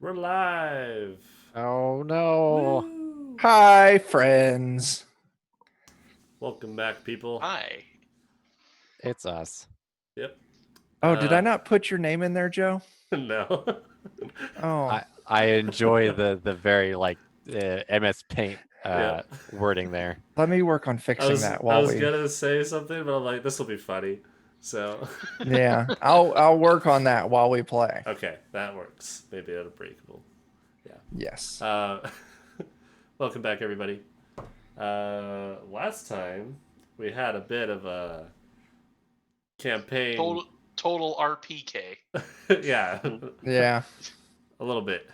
We're live. Oh no. Woo! Hi, friends. Welcome back, people. Hi. It's us. Yep. Oh, did I not put your name in there, Joe? No. Oh, I enjoy the very MS Paint Yeah. wording there. let me work on I fixing was that I while was we. gonna say something, but I'm like, this will be funny. So. Yeah, I'll work on that while we play. Okay, that works. Maybe it'll breakable. Yeah. Yes. Welcome back, everybody. Last time we had a bit of a campaign. Total RPK. Yeah. Yeah. A little bit.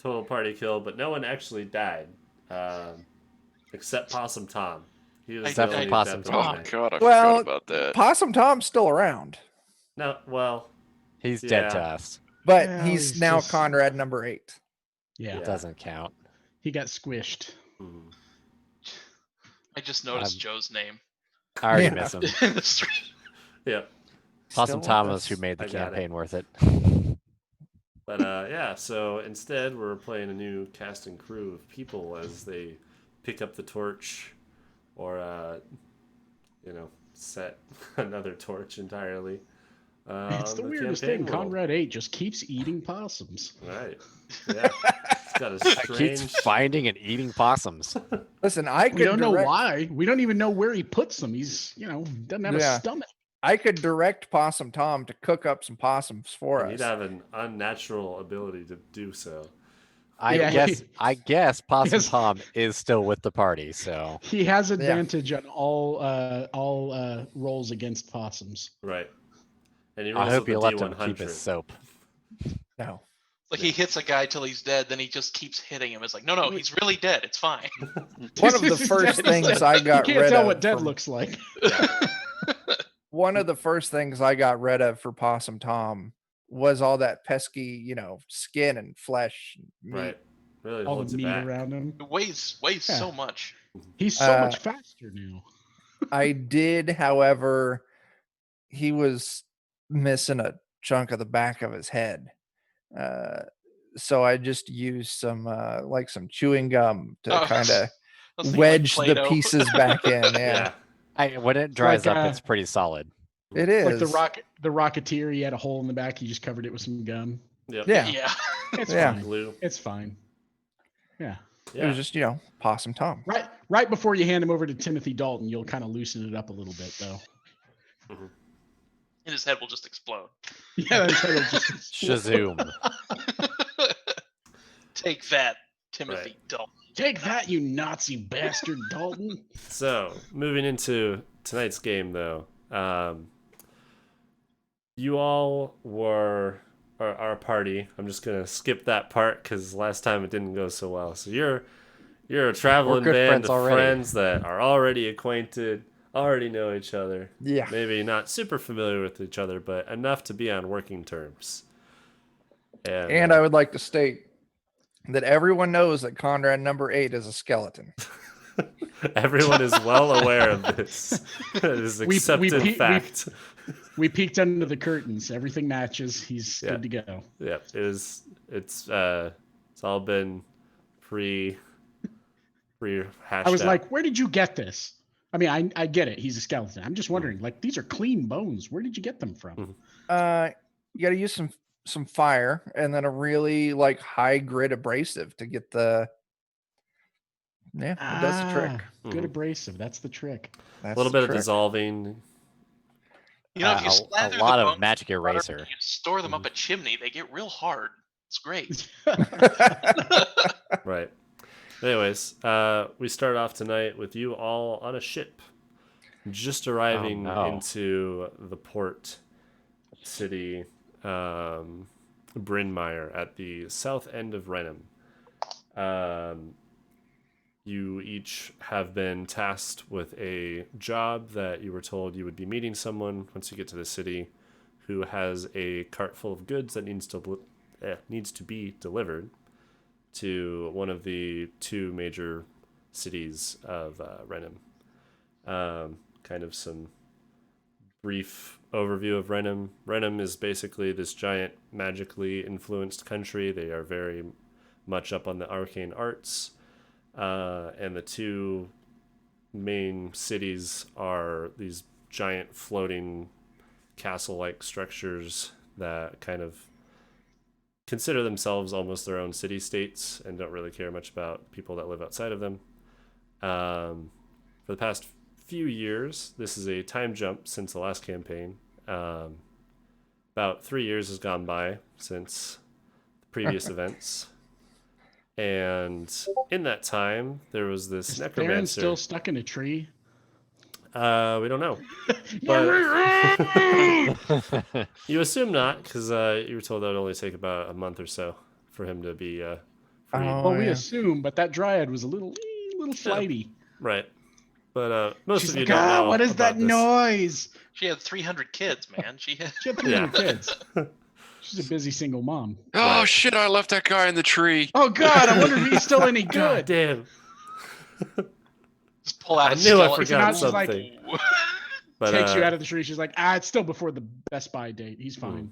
Total party kill, but no one actually died. Except Possum Tom. He was Except the only Possum death Tom. of Oh the night. god, I Well, forgot about that. Possum Tom's still around, No, well, He's dead to Yeah. us. but Well, he's he's now just- Conrad number 8. Yeah, Yeah. Doesn't count. he got squished. mm, I just noticed Joe's name I already Yeah. miss him. in the street. yeah. Possum Still with Thomas, us. who made the I got it. campaign worth it. But yeah, so instead we're playing a new cast and crew of people as they pick up the torch or, set another torch entirely. It's on the weirdest campaign thing. world. Conrad 8 just keeps eating possums. Right. Yeah. It's got a strange. Keeps finding and eating possums. Listen, I could We don't know direct, why. We don't even know where he puts them. He's, doesn't have Yeah. a stomach. I could direct Possum Tom to cook up some possums for And us. he'd have an unnatural ability to do so. I Yeah, guess Possum Yes. Tom is still with the party, so He has advantage on all rolls against possums. Right. And he I rolls hope with you the let him keep D100. his soap. No. Like he hits a guy till he's dead, then he just keeps hitting him. It's like, no, he's really dead. It's fine. One of the first things I got You can't rid tell of what dead from- looks like. One of the first things I got rid of for Possum Tom was all that pesky, skin and flesh. And meat. Right. Really All holds the it meat back. around him. It weighs Yeah. so much. He's so Uh, much faster now. I did, however, he was missing a chunk of the back of his head. So I just used some chewing gum to Oh, kind I of was thinking like wedge the Play-Doh. pieces back in. Yeah. Yeah, When it dries like, up, it's pretty solid. it is. Like the Rocketeer, he had a hole in the back. He just covered it with some gum. Yep. Yeah, Yeah. It's Yeah. fine. Glue. It's fine. Yeah. it was just Possum Tom. Right before you hand him over to Timothy Dalton, you'll kind of loosen it up a little bit, though. Mhm. And his head will just explode. Yeah, that's how it'll just Shazoom. Take that, Timothy Right. Dalton. take that, you Nazi bastard, Dalton. So, moving into tonight's game, though, you all were our party. I'm just gonna skip that part because last time it didn't go so well. So you're a traveling good band friends of already. friends that are already acquainted, already know each other. Yeah. Maybe not super familiar with each other, but enough to be on working terms. And I would like to state that everyone knows that Conrad number 8 is a skeleton. everyone is well aware of this. It is We accepted fact. We peeked under the curtains. Everything matches. He's Yeah. good to go. Yeah, it's all been pre hashed I was out. like, where did you get this? I mean, I get it. He's a skeleton. I'm just wondering, like, these are clean bones. Where did you get them from? You got to use some fire and then a really high grit abrasive to get the. Yeah, it does the trick. Good Mhm. abrasive. That's the trick. That's a little the bit of trick. dissolving. You know, if you a slather lot the of bones magic with butter eraser. and you store them up a chimney, they get real hard. It's great. Right. Anyways, we start off tonight with you all on a ship, just arriving no. into the port city, Bryn Mawr, at the south end of Renham. You each have been tasked with a job that you were told you would be meeting someone once you get to the city who has a cart full of goods that needs to be delivered to one of the two major cities of Renham. Kind of some brief overview of Renham. Renham is basically this giant magically influenced country. They are very much up on the arcane arts. And the two main cities are these giant floating castle-like structures that kind of consider themselves almost their own city-states and don't really care much about people that live outside of them. For the past few years, this is a time jump since the last campaign. About 3 years has gone by since the previous events. And in that time, there was this Is necromancer. Baron still stuck in a tree? We don't know. But you assume not, because you were told that would only take about a month or so for him to be freed. Well, we assume, but that dryad was a little flighty. Right. But most She's of you like, don't know what is that about this. noise? She had 300 kids, man. She had She had 300 kids. She's a busy single mom. Oh Right. shit! I left that guy in the tree. Oh God, I wonder if he's still any God good. damn. just pull out I a knew I skeleton. forgot She's like- something. But, Takes you out of the tree. She's like, it's still before the Best Buy date. He's fine.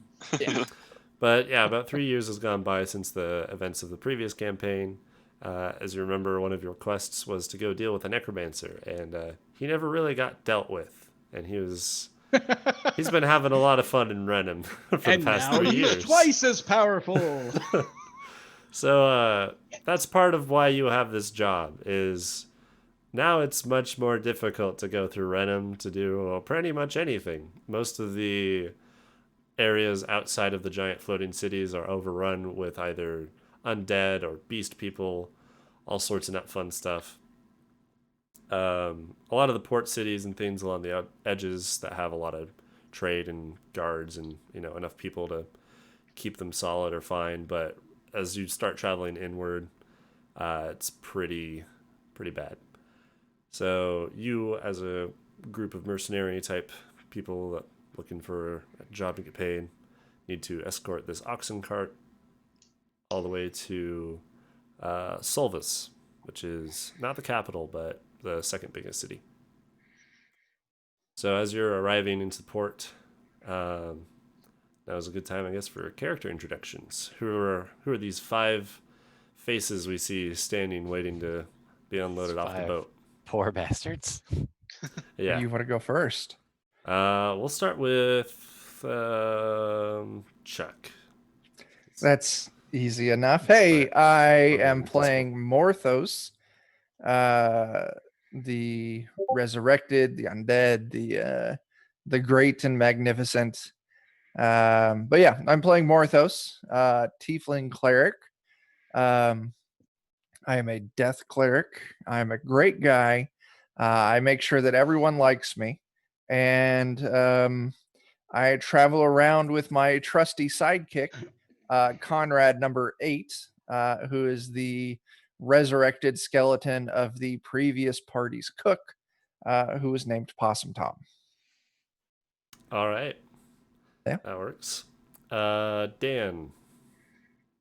But yeah, about 3 years has gone by since the events of the previous campaign. As you remember, one of your quests was to go deal with a necromancer, and he never really got dealt with. And he's been having a lot of fun in Renham for the past now 3 he's years. twice as powerful. So that's part of why you have this job, is now it's much more difficult to go through Renham to do pretty much anything. Most of the areas outside of the giant floating cities are overrun with either undead or beast people, all sorts of not fun stuff. A lot of the port cities and things along the edges that have a lot of trade and guards and enough people to keep them solid are fine, but as you start traveling inward, it's pretty bad. So you, as a group of mercenary type people that looking for a job to get paid, need to escort this oxen cart all the way to Solvus, which is not the capital, but the second biggest city. So as you're arriving into the port, that was a good time, I guess, for character introductions. Who are these 5 faces we see standing, waiting to be unloaded off the 5 boat? Poor bastards. Yeah. You want to go first? We'll start with Chuck. That's easy enough. Hey, I am playing Morthos, the resurrected, the undead, the great and magnificent. But yeah, I'm playing Morthos, tiefling cleric. I am a death cleric. I'm a great guy. I make sure that everyone likes me, and I travel around with my trusty sidekick, Conrad number 8, who is the resurrected skeleton of the previous party's cook, who was named Possum Tom. All right. Yeah. That works. Dan.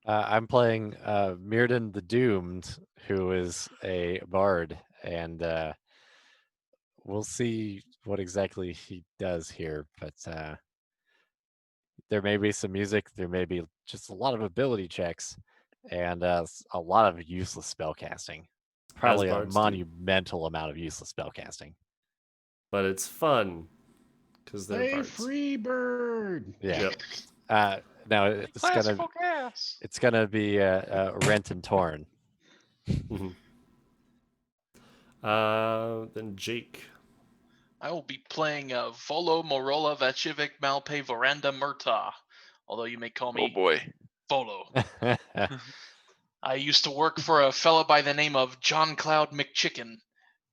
I'm playing Mirrodin the Doomed, who is a bard, and we'll see what exactly he does here. But there may be some music, there may be just a lot of ability checks, and a lot of useless spellcasting. Probably a bards do. monumental amount of useless spellcasting. But it's fun because they're Hey, bards. free bird. Yeah. Yep. Now it's gonna be rent and torn. Mhm. Then Jake. I will be playing Volo Morola Vachivik Malpe Veranda Murta, although you may call Oh me boy. Volo. I used to work for a fella by the name of John Cloud McChicken,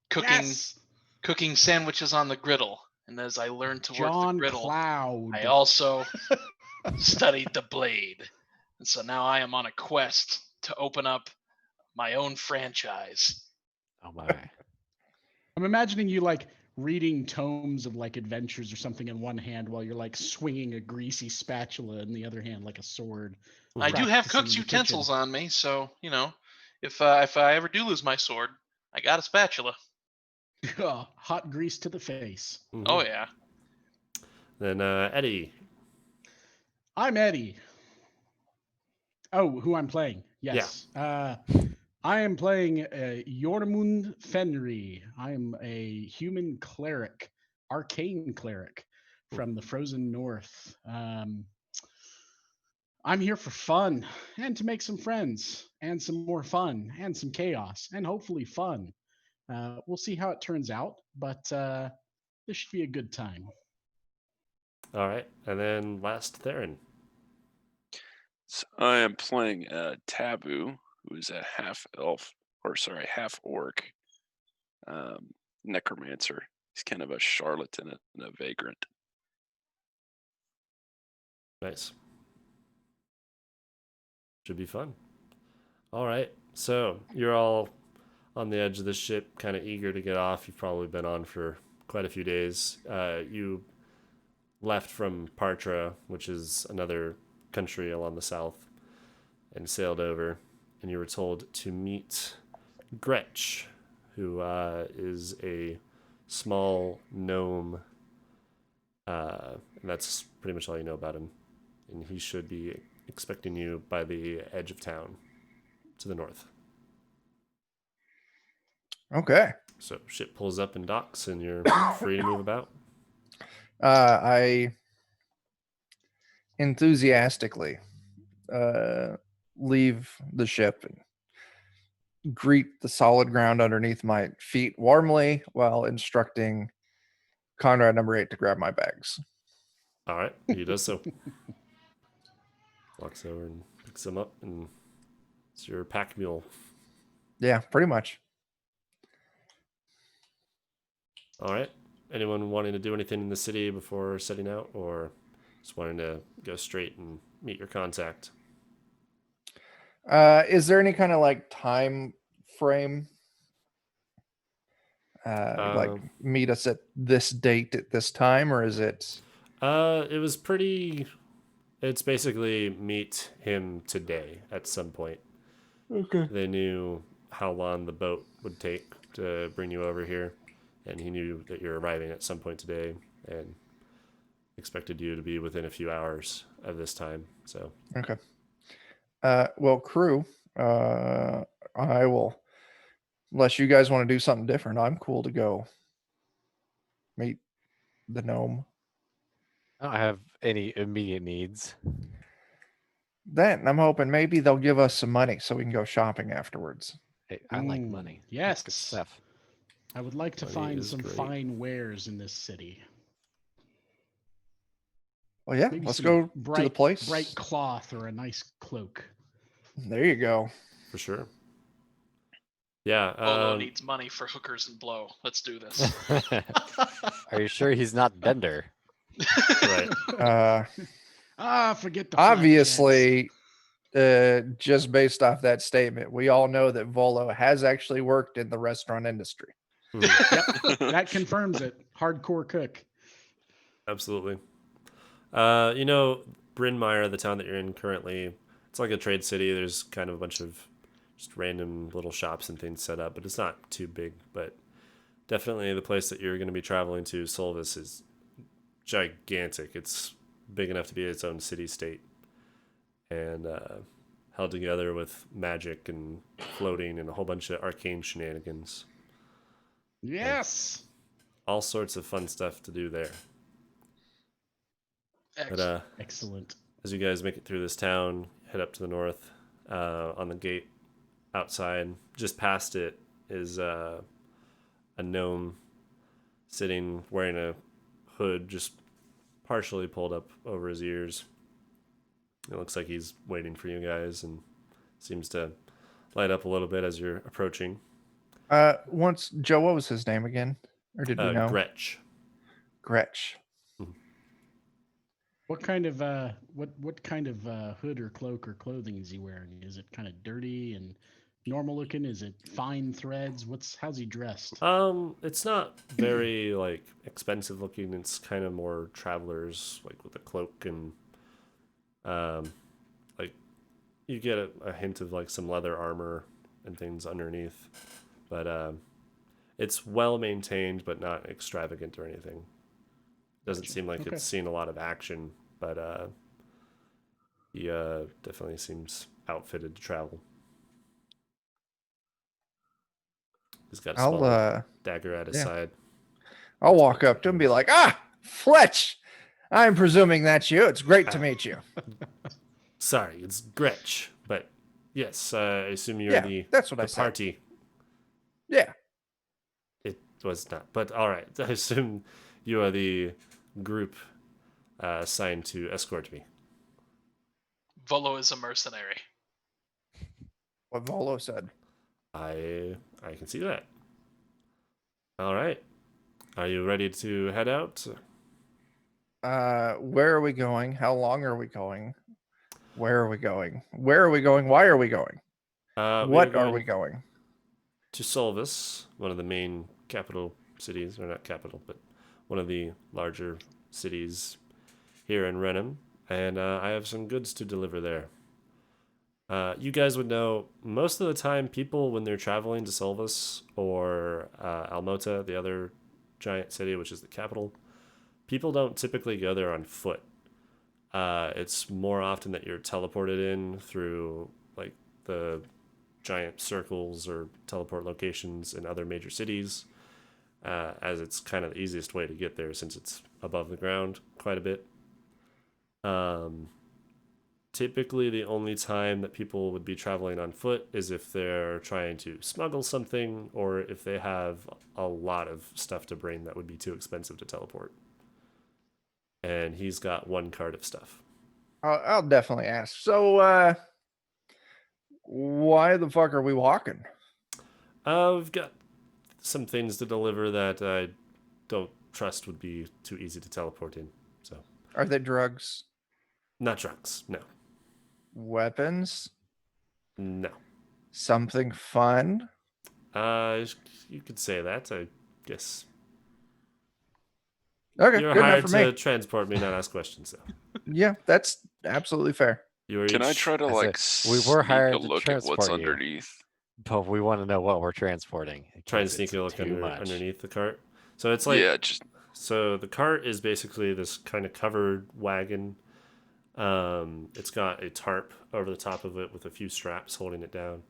cooking sandwiches on the griddle. And as I learned to work the John griddle, Cloud. I also studied the blade. And so now I am on a quest to open up my own franchise. Oh my. I'm imagining you like reading tomes of like adventures or something in one hand while you're like swinging a greasy spatula in the other hand like a sword. I do have Practicing cook's in the utensils kitchen. on me, so if I ever do lose my sword, I got a spatula. Hot grease to the face. Mhm. Oh yeah. Then Eddie. I'm Eddie. Oh, who I'm playing? Yes. I am playing Jormund Fenry. I am a human cleric, arcane cleric from the frozen north. I'm here for fun and to make some friends and some more fun and some chaos and hopefully fun. We'll see how it turns out, but this should be a good time. All right. And then last, Theron. So I am playing Taboo, who is a half orc necromancer. He's kind of a charlatan and a vagrant. Nice. Should be fun. All right. So you're all on the edge of the ship, kind of eager to get off. You've probably been on for quite a few days. You left from Partra, which is another country along the south, and sailed over. And you were told to meet Gretch, who is a small gnome. And that's pretty much all you know about him. And he should be expecting you by the edge of town to the north. Okay. So ship pulls up and docks, and you're free to move about. I enthusiastically leave the ship and greet the solid ground underneath my feet warmly while instructing Conrad number 8 to grab my bags. All right, he does so. Walks over and picks them up, and it's your pack mule. Yeah, pretty much. All right. Anyone wanting to do anything in the city before setting out, or just wanting to go straight and meet your contact? Is there any kind of like time frame? Like meet us at this date at this time, or is it? It was pretty. It's basically meet him today at some point. Okay. They knew how long the boat would take to bring you over here, and he knew that you're arriving at some point today, and expected you to be within a few hours of this time. So Okay. Well, crew, I will, unless you guys want to do something different, I'm cool to go meet the gnome. I don't have any immediate needs. Then I'm hoping maybe they'll give us some money so we can go shopping afterwards. Hey, I like money. Yes. That's good stuff. I would like to Money find is some great. fine wares in this city. Well, yeah, Maybe let's some go to the bright, place. bright cloth or a nice cloak. There you go. for sure. Yeah. Bolo needs money for hookers and blow. Let's do this. Are you sure he's not Bender? Right. Forget the flat jets. Obviously, just based off that statement, we all know that Volo has actually worked in the restaurant industry. Yep, that confirms it. Hardcore cook. Absolutely. You know, Bryn Mawr, the town that you're in currently, it's like a trade city. There's kind of a bunch of just random little shops and things set up, but it's not too big. But definitely the place that you're going to be traveling to, Solvis, is gigantic. It's big enough to be its own city-state, and held together with magic and floating and a whole bunch of arcane shenanigans. Yes. All sorts of fun stuff to do there. But Excellent. as you guys make it through this town, head up to the north. On the gate outside, just past it, is a gnome sitting wearing a hood just partially pulled up over his ears. It looks like he's waiting for you guys and seems to light up a little bit as you're approaching. Once Joe, what was his name again? Or did we know? Gretch. Gretch. What kind of what kind of hood or cloak or clothing is he wearing? Is it kind of dirty and normal looking? Is it fine threads? How's he dressed? It's not very like expensive looking. It's kind of more travelers, like with a cloak and like you get a hint of like some leather armor and things underneath, but it's well maintained but not extravagant or anything. Doesn't Gotcha. seem like Okay. it's seen a lot of action, but he definitely seems outfitted to travel. He's got a small I'll dagger at his yeah. side. I'll walk up to him and be like, Fletch, I'm presuming that's you. It's great to meet you. Sorry, it's Gretch, but yes, I assume you're Yeah, that's what I said. party. Yeah. It was not, but all right. I assume you are the group assigned to escort me. Volo is a mercenary. What Volo said. I can see that. All right. Are you ready to head out? Where are we going? How long are we going? Where are we going? Where are we going? Why are we going? What are we going? To Solvus, one of the main capital cities, or not capital, but one of the larger cities here in Renham, and I have some goods to deliver there. You guys would know most of the time people, when they're traveling to Solvus or Almota, the other giant city, which is the capital, people don't typically go there on foot. It's more often that you're teleported in through like the giant circles or teleport locations in other major cities, as it's kind of the easiest way to get there since it's above the ground quite a bit. Typically, the only time that people would be traveling on foot is if they're trying to smuggle something or if they have a lot of stuff to bring that would be too expensive to teleport. And he's got one cart of stuff. I'll definitely ask. So, why the fuck are we walking? We've got some things to deliver that I don't trust would be too easy to teleport in. So, Are they drugs? not drugs. No. Weapons? No. Something fun? You could say that, I guess. Okay, You're good enough hired for me. to transport me, not ask questions, though. Yeah, that's absolutely fair. You are Can I each- try to I like said, we were sneak hired a to look at what's transport you. underneath? But we want to know what we're transporting. in try and case sneak it's a look too much. underneath the cart? So it's like, Yeah, just so the cart is basically this kind of covered wagon. It's got a tarp over the top of it with a few straps holding it down,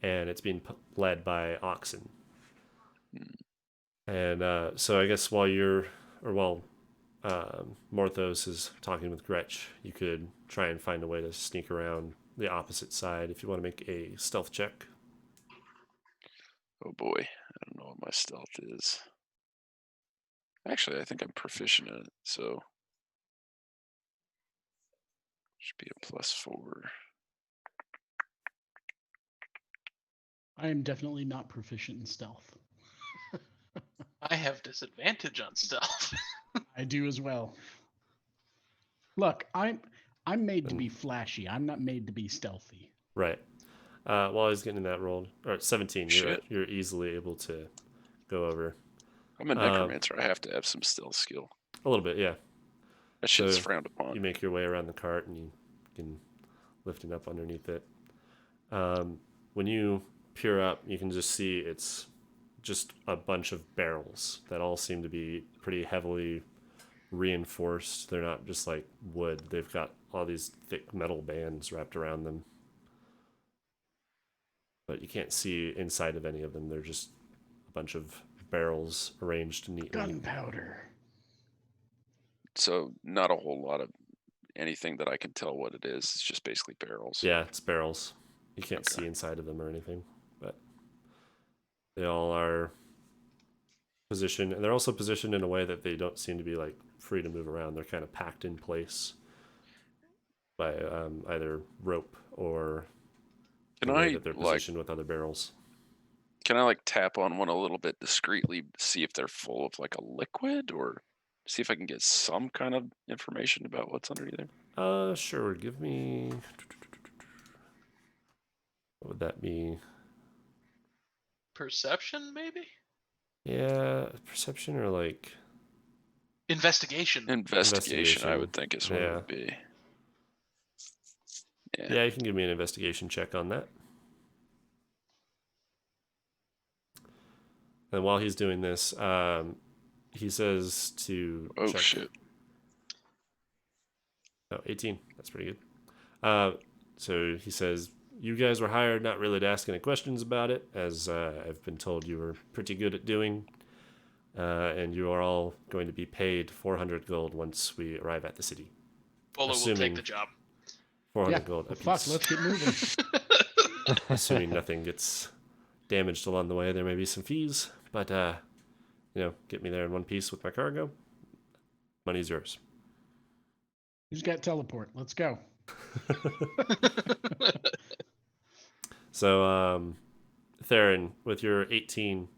and it's being led by oxen. And so I guess while Morthos is talking with Gretch, you could try and find a way to sneak around the opposite side if you want to make a stealth check. oh boy, I don't know what my stealth is. Actually, I think I'm proficient at it, so should be a +4. I am definitely not proficient in stealth. I have disadvantage on stealth. I do as well. Look, I'm made to be flashy. I'm not made to be stealthy. Right. While he's getting that rolled, or 17, Shit. you're easily able to go over I'm a necromancer. I have to have some stealth skill. a little bit, yeah. That shit's So frowned upon. You make your way around the cart and you can lift it up underneath it. When you peer up, you can just see it's just a bunch of barrels that all seem to be pretty heavily reinforced. They're not just like wood. They've got all these thick metal bands wrapped around them. But you can't see inside of any of them. They're just a bunch of barrels arranged neatly. Gunpowder. So not a whole lot of anything that I can tell what it is. It's just basically barrels. Yeah, it's barrels. You can't Okay. see inside of them or anything, but they all are positioned, and they're also positioned in a way that they don't seem to be like free to move around. They're kind of packed in place by either rope or Can the way I that they're like positioned with other barrels. can I like tap on one a little bit discreetly, see if they're full of like a liquid, or see if I can get some kind of information about what's underneath there? Sure. Give me. What would that be? Perception, maybe? Yeah, perception or like Investigation. Investigation, I would think is what it Yeah. would be. Yeah. Yeah, you can give me an investigation check on that. And while he's doing this, he says to Oh check. shit. Oh, 18. That's pretty good. So he says, you guys were hired not really to ask any questions about it, as I've been told you were pretty good at doing. And you are all going to be paid 400 gold once we arrive at the city. Bolo will Assuming take the job. 400 Yeah. gold Well, apiece. fuck, let's get moving. Assuming nothing gets damaged along the way, there may be some fees, but get me there in one piece with my cargo. Money's yours. Who's got teleport? Let's go. So, Theron, with your 18,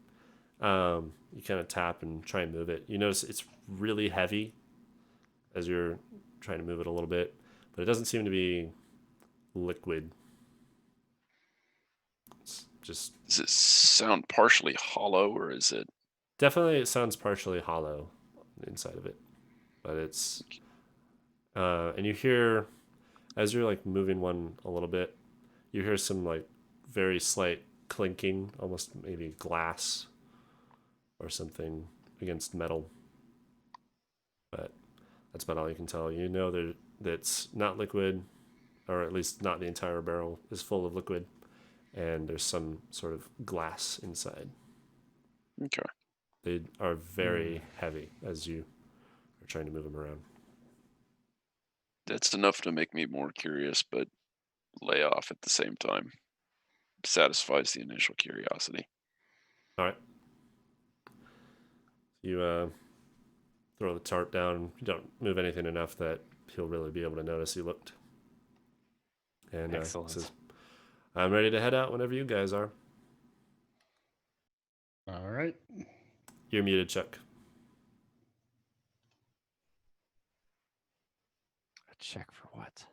you kind of tap and try and move it. You notice it's really heavy as you're trying to move it a little bit, but it doesn't seem to be liquid. It's just Does it sound partially hollow, or is it? definitely it sounds partially hollow inside of it, but it's and you hear as you're like moving one a little bit, you hear some like very slight clinking, almost maybe glass or something against metal. But that's about all you can tell. You know that's not liquid, or at least not the entire barrel is full of liquid, and there's some sort of glass inside. Okay. They are very heavy as you are trying to move them around. That's enough to make me more curious, but lay off at the same time. Satisfies the initial curiosity. All right. You throw the tarp down. You don't move anything enough that he'll really be able to notice you looked. And Excellent. says, I'm ready to head out whenever you guys are. All right. You're muted, Chuck. A check for what?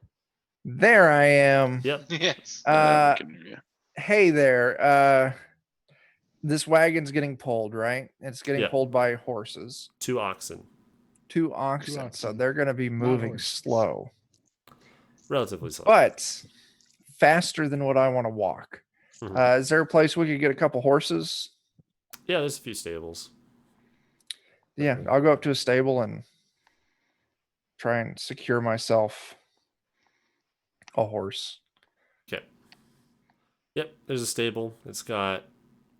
There I am. Yep. Yes. Yeah, we can hear you. Hey there. This wagon's getting pulled, right? It's getting Yep. pulled by horses. 2 oxen. 2 oxen. So oxen. they're going to be moving horses. slow, Relatively slow. but faster than what I want to walk. Mhm. Is there a place we could get a couple horses? Yeah, there's a few stables. Yeah, Definitely. I'll go up to a stable and try and secure myself a horse. Okay. Yep, there's a stable. It's got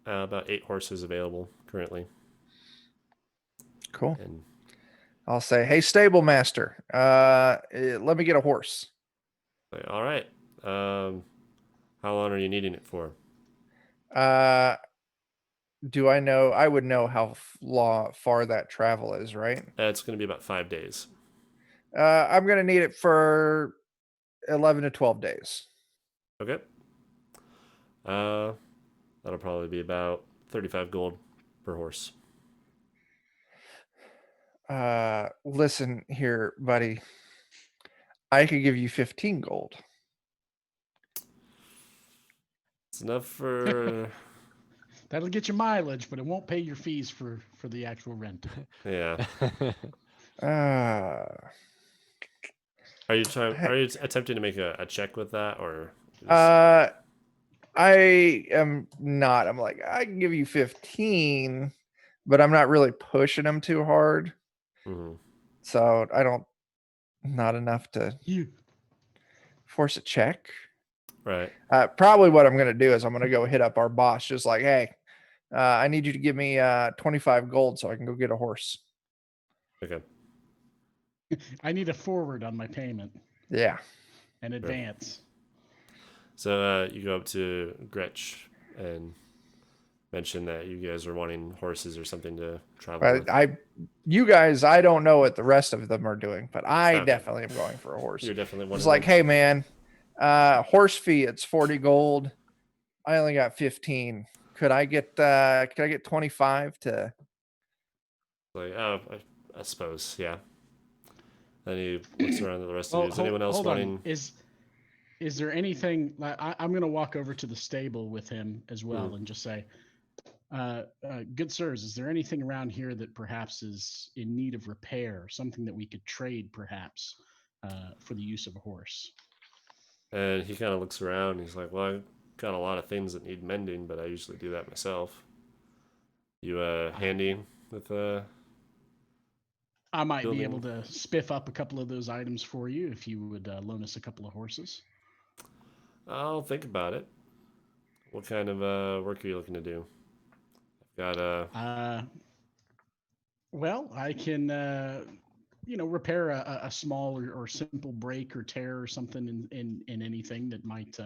about 8 horses available currently. Cool. And I'll say, hey, stable master, let me get a horse. like, all right. How long are you needing it for? Do I know? I would know how far that travel is, right? It's going to be about 5 days. I'm going to need it for 11 to 12 days. Okay. That'll probably be about 35 gold per horse. Listen here, buddy. I could give you 15 gold. It's enough for That'll get you mileage, but it won't pay your fees for the actual rent. yeah. Uh, Are you attempting to make a check with that, or just... I am not. I'm like, I can give you 15, but I'm not really pushing them too hard. Mhm. So I don't, not enough to You force a check. Right. Probably what I'm going to do is I'm going to go hit up our boss, just like, hey, I need you to give me 25 gold so I can go get a horse. Okay. I need a forward on my payment Yeah. and advance. So you go up to Gretch and mention that you guys are wanting horses or something to travel with. You guys, I don't know what the rest of them are doing, but I Okay. definitely am going for a horse. You're definitely one It's of like, them. hey man, horse fee, it's 40 gold. I only got 15. Could I get 25 to Like, oh, I suppose, yeah. Then he looks around at the rest of you. Is anyone else hold wanting? on. Is there anything like I'm going to walk over to the stable with him as well and just say, good sirs, is there anything around here that perhaps is in need of repair, something that we could trade perhaps for the use of a horse? And he kind of looks around. He's like, well, I've got a lot of things that need mending, but I usually do that myself. You handy with I might be able Building- to spiff up a couple of those items for you if you would loan us a couple of horses. I'll think about it. What kind of work are you looking to do? I've got Well, I can, repair a small or simple break or tear or something in anything that might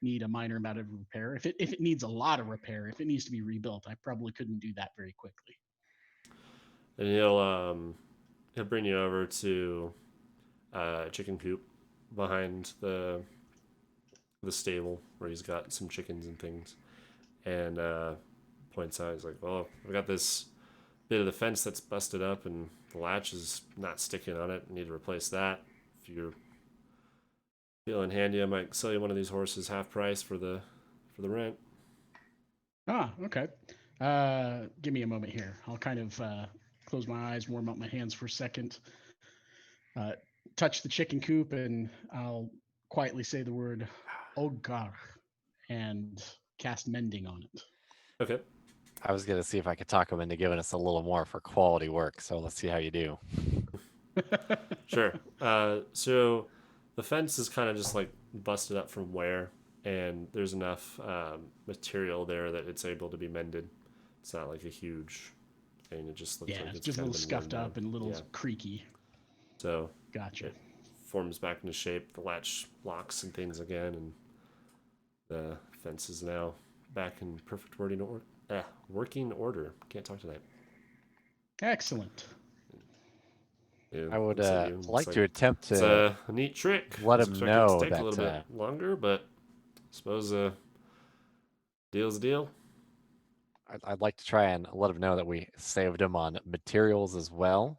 need a minor amount of repair. If it needs a lot of repair, if it needs to be rebuilt, I probably couldn't do that very quickly. and he'll bring you over to a chicken coop behind the stable where he's got some chickens and things, and points out, he's like, well, we got this bit of the fence that's busted up and the latch is not sticking on it. Need to replace that. If you're feeling handy, I might sell you one of these horses half price for the rent. Ah, okay. Give me a moment here. I'll kind of close my eyes, warm up my hands for a second, touch the chicken coop, and I'll quietly say the word Ogar and cast mending on it. Okay. I was gonna see if I could talk him into giving us a little more for quality work. So let's see how you do. Sure. So the fence is kind of just like busted up from wear, and there's enough material there that it's able to be mended. It's not like a huge thing. It just looks Yeah, like it's it's just a kind little of been worn scuffed up down. and a little Yeah. creaky. So Gotcha. it forms back into shape. The latch locks and things again, and the fence is now back in perfect working order. Can't talk tonight. Excellent. Yeah, I would looks at you, like it's to attempt it's to a neat trick. let I was him expecting it know to take that a little bit longer, but I suppose deal's a deal. I'd like to try and let him know that we saved him on materials as well.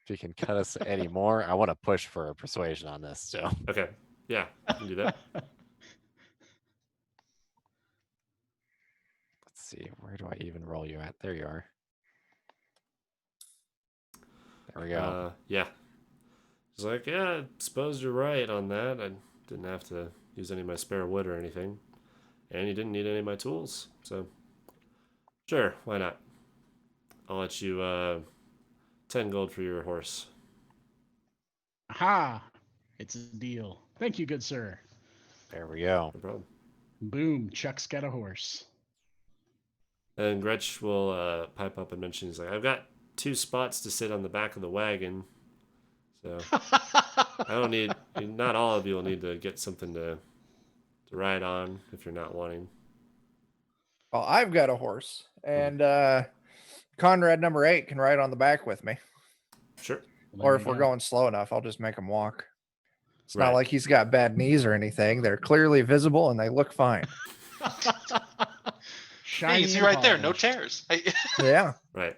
If you can cut us any more, I want to push for a persuasion on this. So Okay, yeah, I can do that. let's see, where do I even roll you at? There you are. There we go. Yeah. He's like, yeah, I suppose you're right on that. I didn't have to use any of my spare wood or anything. And you didn't need any of my tools. So, sure, why not? I'll let you 10 gold for your horse. Aha! It's a deal. Thank you, good sir. There we go. No problem. Boom, Chuck's got a horse. And Gretch will pipe up and mention, he's like, I've got 2 spots to sit on the back of the wagon. So, I don't need, not all of you will need to get something to ride on if you're not wanting. Well, I've got a horse, and Conrad number 8 can ride on the back with me. Sure. Or if we're going slow enough, I'll just make him walk. It's not like he's got bad knees or anything. They're clearly visible and they look fine. Hey, you can see right there, no tears. Yeah. Right.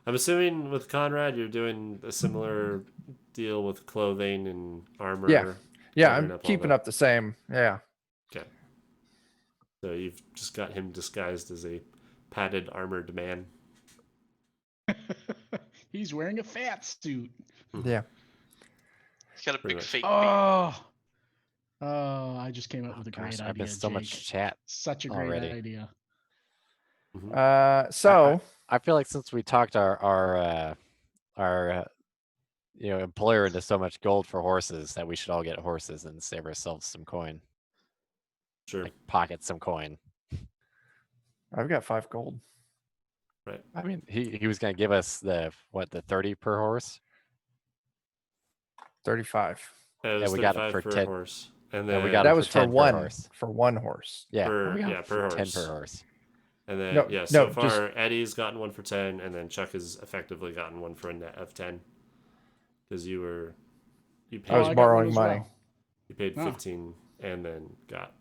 I'm assuming with Conrad, you're doing a similar deal with clothing and armor. Yeah, I'm keeping up the same. Yeah. Okay. So you've just got him disguised as a padded armored man. He's wearing a fat suit. Yeah. He's got a Pretty big much. fake beard. Oh, I just came up with a Gosh, great I idea. missed so much Jake. chat. Such a great already. idea. So I feel like since we talked our employer into so much gold for horses, that we should all get horses and save ourselves some coin. Sure. Like pocket some coin. I've got 5 gold. Right. I mean, he was gonna give us the 30 per horse. 35. It was we got it 35 for per 10. horse. And Yeah, then we got That it was for for 10 per one horse. for one horse. Yeah, per we got it per for 10 horse. per horse. And then No, so no, far just- Eddie's gotten one for 10, and then Chuck has effectively gotten one for a net of 10. Because you paid I was got one borrowing as money. well. you paid Oh. 15 and then got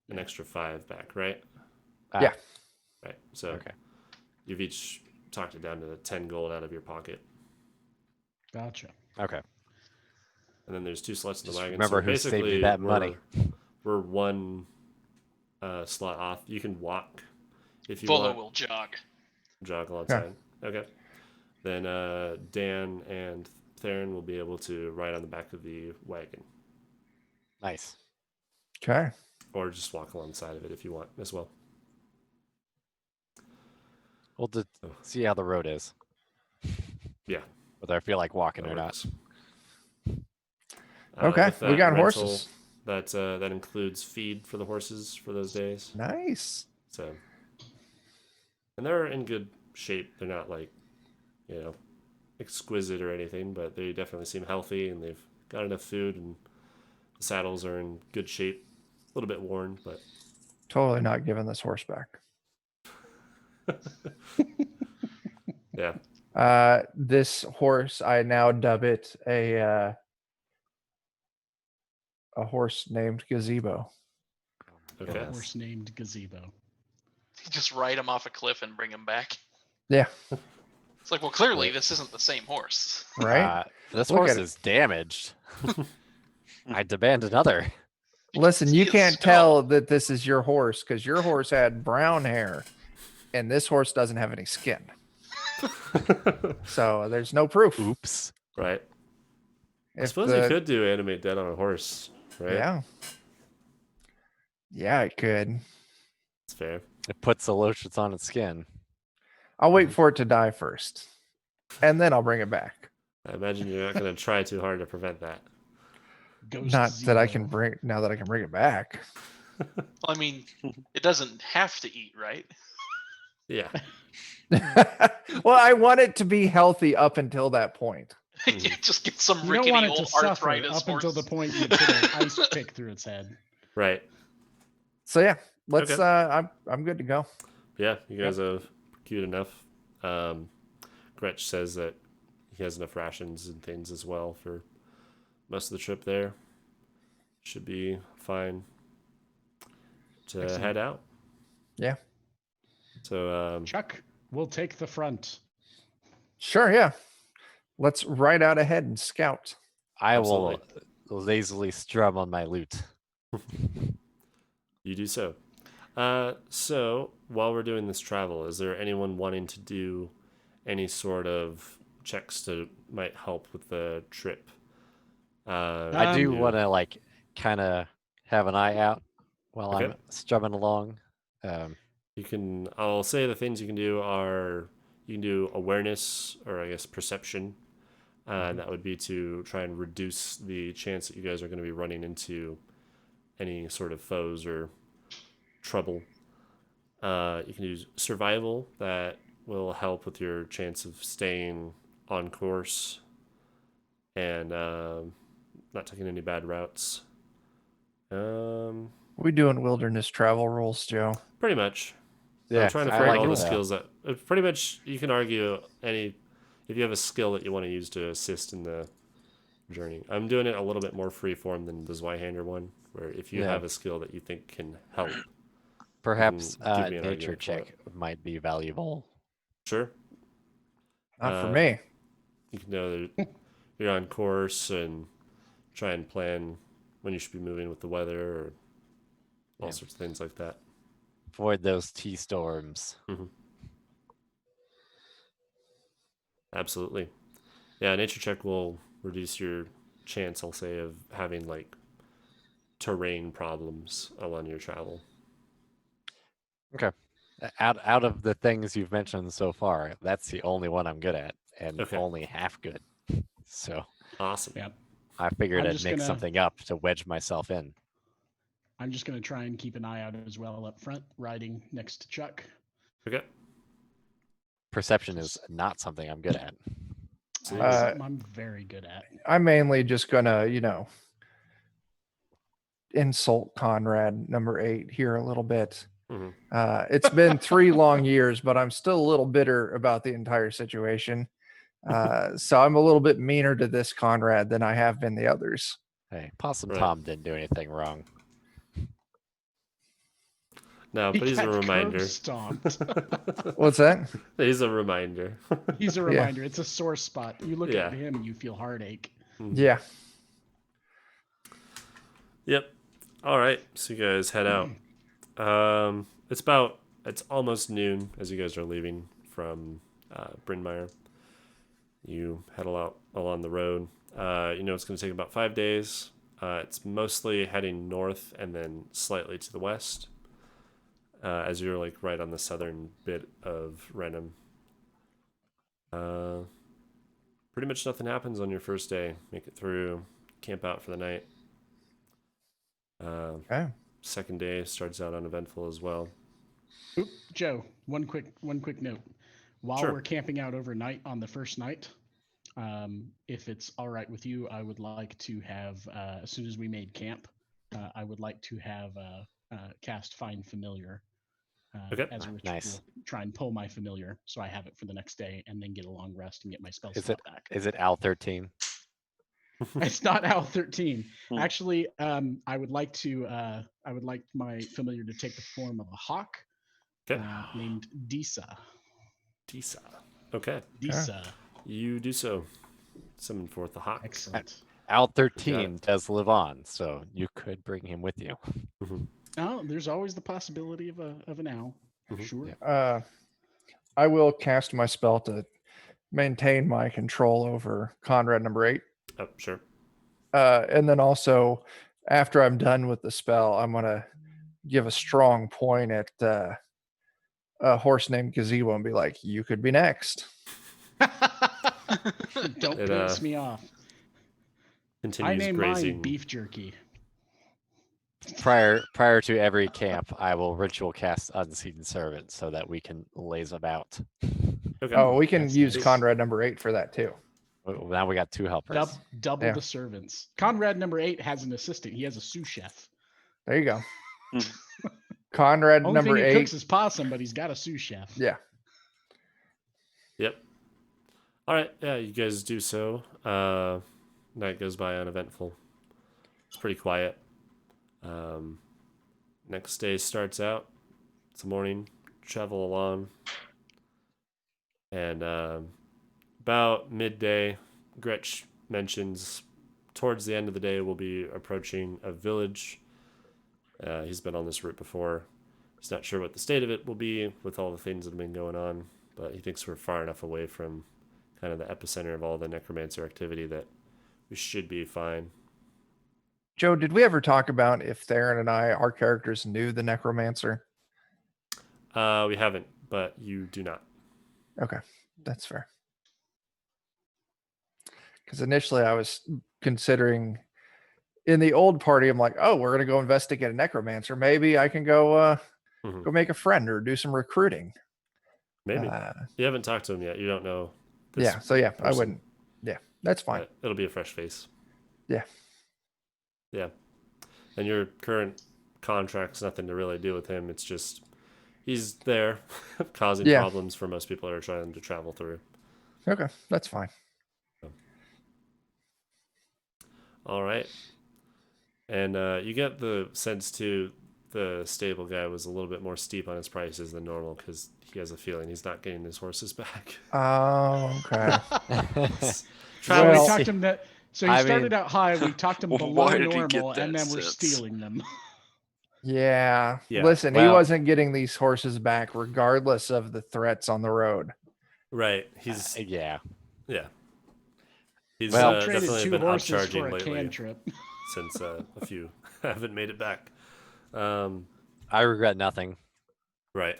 an extra 5 back, right? Yeah. Right. So Okay. you've each talked it down to 10 gold out of your pocket. Gotcha. Okay. And then there's 2 slots in the Just wagon. remember so who saved you basically that money. We're one slot off. You can walk if you Volo want. will jog. Jog alongside. Okay. Then Dan and Theron will be able to ride on the back of the wagon. Nice. Okay. Or just walk alongside of it if you want as well. We'll see how the road is. Yeah. whether I feel like walking That or not. works. Okay, With we that got rental, horses. that includes feed for the horses for those days. Nice. So, and they're in good shape. They're not like, you know, exquisite or anything, but they definitely seem healthy and they've got enough food and the saddles are in good shape. A little bit worn, but Totally not giving this horse back. yeah. This horse, I now dub it a horse named Gazebo. Okay. A horse named Gazebo. You just ride him off a cliff and bring him back. Yeah, It's like, well, clearly Right. this isn't the same horse. right. This Look horse at it. is damaged. I demand another. Listen, See you his can't skull. tell that this is your horse because your horse had brown hair, and this horse doesn't have any skin. So there's no proof. Oops. Right. I If suppose you could do animate dead on a horse, right? Yeah. Yeah, I could. It's fair. It puts the lotions on its skin. I'll wait for it to die first, and then I'll bring it back. I imagine you're not going to try too hard to prevent that. Ghost Not that I Zebo. can bring now that I can bring it back. Well, I mean, it doesn't have to eat, right? Yeah. Well, I want it to be healthy up until that point. You just get some You don't rickety want it to old suffer arthritis up until the horse. point you put an ice pick through its head. Right. So yeah, let's. Okay. I'm good to go. Yeah, you guys are cute enough. Gretch says that he has enough rations and things as well for most of the trip there. Should be fine to Excellent. head out. Yeah. So, Chuck will take the front. Sure. Yeah. Let's ride out ahead and scout. I Absolutely. will lazily strum on my lute. you do so. So, while we're doing this travel, is there anyone wanting to do any sort of checks that might help with the trip? I do you- want to like kind of have an eye out while Okay. I'm strumming along. You can. I'll say the things you can do are you can do awareness or I guess perception, and that would be to try and reduce the chance that you guys are going to be running into any sort of foes or trouble. You can use survival that will help with your chance of staying on course and not taking any bad routes. We doing wilderness travel rules, Joe. Pretty much. Yeah, I'm trying to I find like all it the though. skills that pretty much you can argue any if you have a skill that you want to use to assist in the journey. I'm doing it a little bit more freeform than the Zweihander one, where if you Yeah. have a skill that you think can help, Perhaps give me an nature argument for check might be valuable. sure, Not for me. you can know that you're on course and try and plan when you should be moving with the weather or all Yeah. sorts of things like that. Avoid those tea storms. Absolutely. Yeah, nature check will reduce your chance, I'll say, of having like terrain problems along your travel. Okay. Out of the things you've mentioned so far, that's the only one I'm good at, and Okay. only half good. So Awesome. Yeah. I figured I'm I'd just make gonna- something up to wedge myself in. I'm just going to try and keep an eye out as well up front, riding next to Chuck. Okay. Perception is not something I'm good at. See? That's something I'm very good at. I'm mainly just gonna, insult Conrad number 8 here a little bit. Mhm. It's been 3 long years, but I'm still a little bitter about the entire situation. So I'm a little bit meaner to this Conrad than I have been the others. Hey, Possum Right. Tom didn't do anything wrong. No, He but he's a got curb reminder. stomped. What's that? He's a reminder. He's a Yeah. reminder. It's a sore spot. You look Yeah. at him and you feel heartache. Yeah. Yep. All right. So you guys head out. It's almost noon as you guys are leaving from Bryn Mawr. You head out along the road. It's going to take about 5 days. It's mostly heading north and then slightly to the west. As you're like right on the southern bit of Renham. pretty much nothing happens on your first day. Make it through, camp out for the night. Okay. Second day starts out uneventful as well. Oop, Joe, one quick note. While Sure. we're camping out overnight on the first night, if it's all right with you, I would like to have, as soon as we made camp, I would like to have cast Find Familiar Okay. as a ritual. Nice. Try and pull my familiar so I have it for the next day and then get a long rest and get my spell Is slot it back. is it Al 13? It's not Al 13. Hmm. Actually, I would like my familiar to take the form of a hawk Okay. named Disa. Disa. Okay. Disa. You do so. Summon forth the hawk. Excellent. Al 13 does live on, so you could bring him with you. Oh, there's always the possibility of an owl. Mhm. Sure. I will cast my spell to maintain my control over Conrad number 8. Oh, sure. And then also, after I'm done with the spell, I'm going to give a strong point at a horse named Gazebo and be like, you could be next. Don't It, piss me off. I Continues named grazing. mine Beef Jerky. Prior to every camp, I will ritual cast Unseen Servant so that we can laze about. Okay. Oh, we can That's use nice. Conrad number 8 for that too. Well, now we got 2 helpers. Double Yeah. the servants. Conrad number 8 has an assistant. He has a sous chef. There you go. Hmm. Conrad Only number thing he 8. cooks is possum, but he's got a sous chef. Yeah. Yep. All right. Yeah, you guys do so. Night goes by uneventful. It's pretty quiet. Next day starts out. It's the morning. Travel along. And about midday, Gretch mentions towards the end of the day we'll be approaching a village. He's been on this route before. He's not sure what the state of it will be with all the things that have been going on, but he thinks we're far enough away from kind of the epicenter of all the necromancer activity that we should be fine. Joe, did we ever talk about if Theron and our characters knew the necromancer? We haven't, but you do not. Okay, that's fair. Because initially I was considering in the old party, I'm like, oh, we're gonna go investigate a necromancer. Maybe I can go Mhm. go make a friend or do some recruiting. Maybe. You haven't talked to him yet. You don't know. this Yeah, so yeah, I person, wouldn't. Yeah, that's fine. but it'll be a fresh face. Yeah. Yeah. And your current contract's nothing to really do with him. It's just he's there causing Yeah. problems for most people that are trying to travel through. Okay, that's fine. All right. And you get the sense, too, the stable guy was a little bit more steep on his prices than normal because he has a feeling he's not getting his horses back. Oh, okay. So we Well- talked him that. So he I started mean- out high. We talked him Why below did he get normal, and that then we're sense? stealing them. Yeah. Yeah. Listen, he Well- wasn't getting these horses back regardless of the threats on the road. Right. He's, Yeah. yeah. He's Well- Traded definitely 2 been horses upcharging for a lately cantrip. since a few haven't made it back. I regret nothing. Right.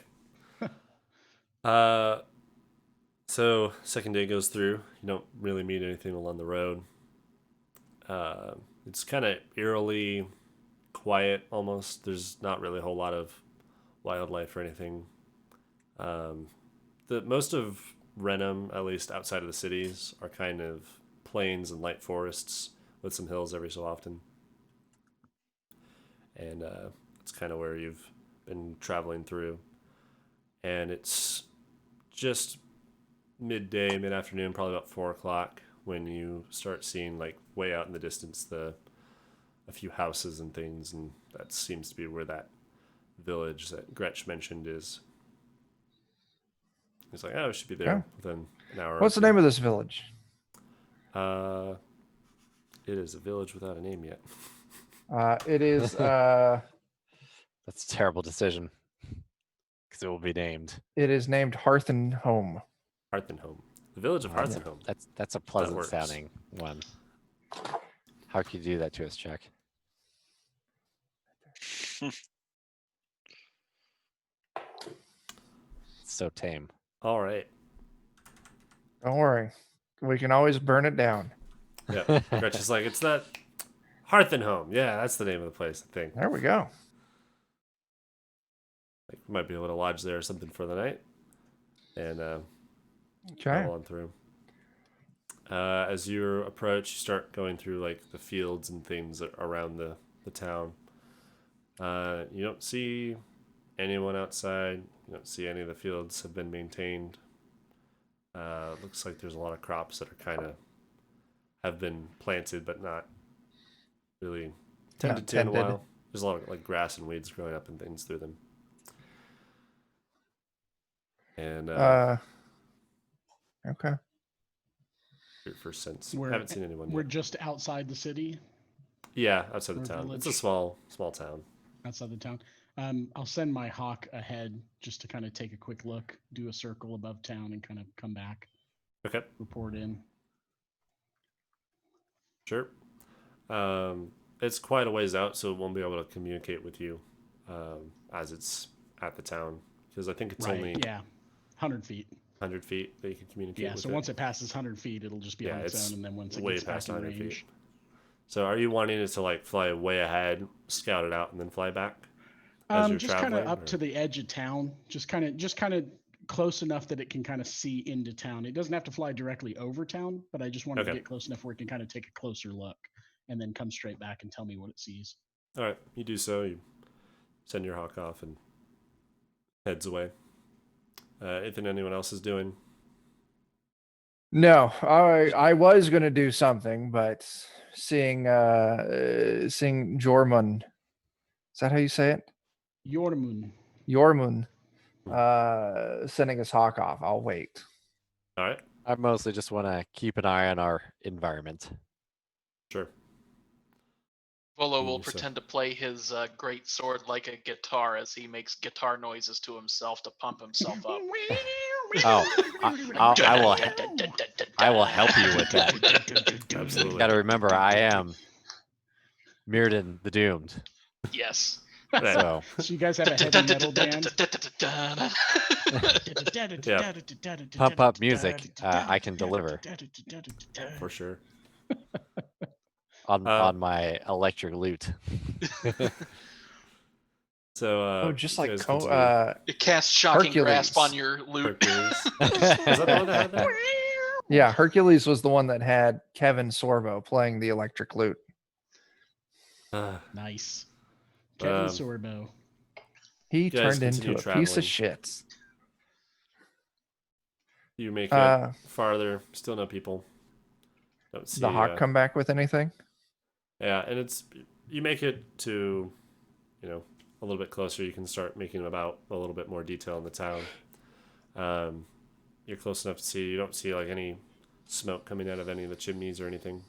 So second day goes through. You don't really meet anything along the road. It's kind of eerily quiet almost. There's not really a whole lot of wildlife or anything. The most of Renham, at least outside of the cities, are kind of plains and light forests with some hills every so often. And it's kind of where you've been traveling through. And it's just midday, mid-afternoon, probably about 4 o'clock, when you start seeing, like, way out in the distance, a few houses and things, and that seems to be where that village that Gretch mentioned is. He's like, oh, it should be there within an hour. What's the name of this village? It is a village without a name yet. It is That's a terrible decision because it will be named. it is named Hearthenhome. Hearthenhome. The village of Hearthenhome. That's a pleasant works. sounding one. How could you do that to us, Jack? It's so tame. All right. Don't worry. We can always burn it down. Yeah. Gretchen's like, it's that Hearth and Home. Yeah, that's the name of the place, I think. There we go. Like, we might be able to lodge there or something for the night. And Okay. travel on through. As you approach, you start going through like the fields and things around the town. You don't see anyone outside. You don't see any of the fields have been maintained. Looks like there's a lot of crops that are kind of have been planted but not really tended to in a while. There's a lot of like grass and weeds growing up and things through them. And okay. for sense, haven't seen anyone We're yet. just outside the city. Yeah, outside or the town. village. It's a small town. Outside the town. I'll send my hawk ahead just to kind of take a quick look, do a circle above town, and kind of come back, Okay, report in. sure. It's quite a ways out, so it won't be able to communicate with you as it's at the town, because I think it's only 100 feet. 100 feet that you can communicate Yeah, with so it. once it passes 100 feet, it'll just be on its it's own, and then once it way gets past back in 100 range. feet. So are you wanting it to like fly way ahead, scout it out, and then fly back? As you're Just kind of traveling, up or- to the edge of town, just kind of close enough that it can kind of see into town. It doesn't have to fly directly over town, but I just want to Okay. get close enough where it can kind of take a closer look and then come straight back and tell me what it sees. All right, you do so. You send your hawk off and heads away. Anything anyone else is doing? No, I was gonna do something, but seeing Jormund, is that how you say it? Yormun. Jormund, sending his hawk off. I'll wait. All right, I mostly just want to keep an eye on our environment. sure. Volo You will do so. pretend to play his great sword like a guitar as he makes guitar noises to himself to pump himself up. Oh, I will help you with that. Absolutely. Got to remember, I am Mirrodin the Doomed. Yes. So So you guys have a heavy metal band? pump up music, I can deliver For sure. on my electric lute. So Oh, just you like guys continue. It casts shocking grasp Hercules. on your lute. Hercules. Is that the one that had that? Yeah, Hercules was the one that had Kevin Sorbo playing the electric lute. Nice. Kevin Um, Sorbo. He guys turned into continue a piece traveling. of shit. You make Uh, it farther. Still no people. Don't see the hawk come back with anything? Yeah, and you make it to, a little bit closer. You can start making about a little bit more detail in the town. You're close enough to see. You don't see like any smoke coming out of any of the chimneys or anything.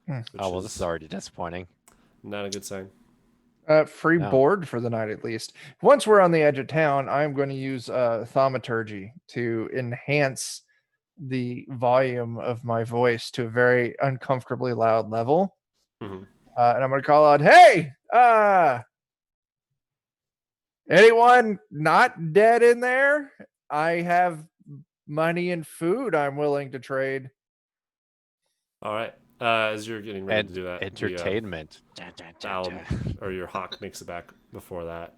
Hmm. which Oh, well, this is already disappointing. not a good sign. Free No. board for the night at least. Once we're on the edge of town, I'm going to use thaumaturgy to enhance the volume of my voice to a very uncomfortably loud level. Mhm. And I'm going to call out, "Hey, anyone not dead in there? I have money and food I'm willing to trade." All right. As you're getting ready And to do that, entertainment. the owl or your hawk makes it back before that.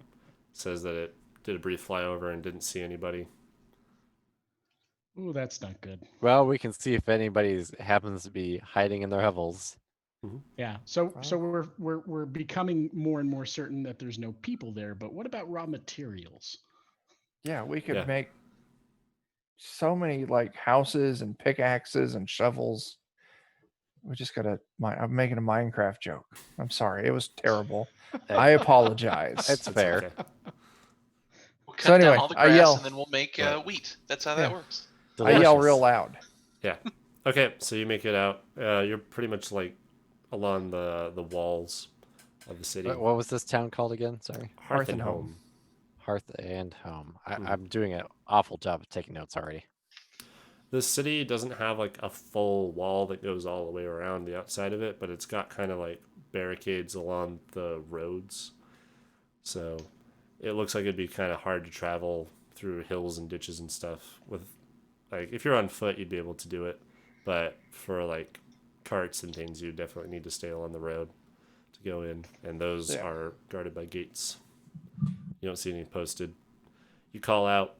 Says that it did a brief flyover and didn't see anybody. Ooh, that's not good. Well, we can see if anybody happens to be hiding in their hovels. Yeah. So we're becoming more and more certain that there's no people there. But what about raw materials? Yeah, we could Yeah. make so many like houses and pickaxes and shovels. We just gotta. I'm making a Minecraft joke. I'm sorry, it was terrible. I apologize. It's fair. Okay. We'll So cut anyway, down all the I grass yell. and then we'll make Right. wheat. That's how that Yeah. works. I yell real Delicious. loud. Yeah. Okay. So you make it out. You're pretty much like along the walls of the city. What was this town called again? Sorry. Hearth and Home. Hearth and Home. Mhm. I'm doing an awful job of taking notes already. The city doesn't have like a full wall that goes all the way around the outside of it, but it's got kind of like barricades along the roads. So it looks like it'd be kind of hard to travel through hills and ditches and stuff with like if you're on foot you'd be able to do it, but for like carts and things, you definitely need to stay along the road to go in, and those are guarded by gates. You don't see any posted. You call out,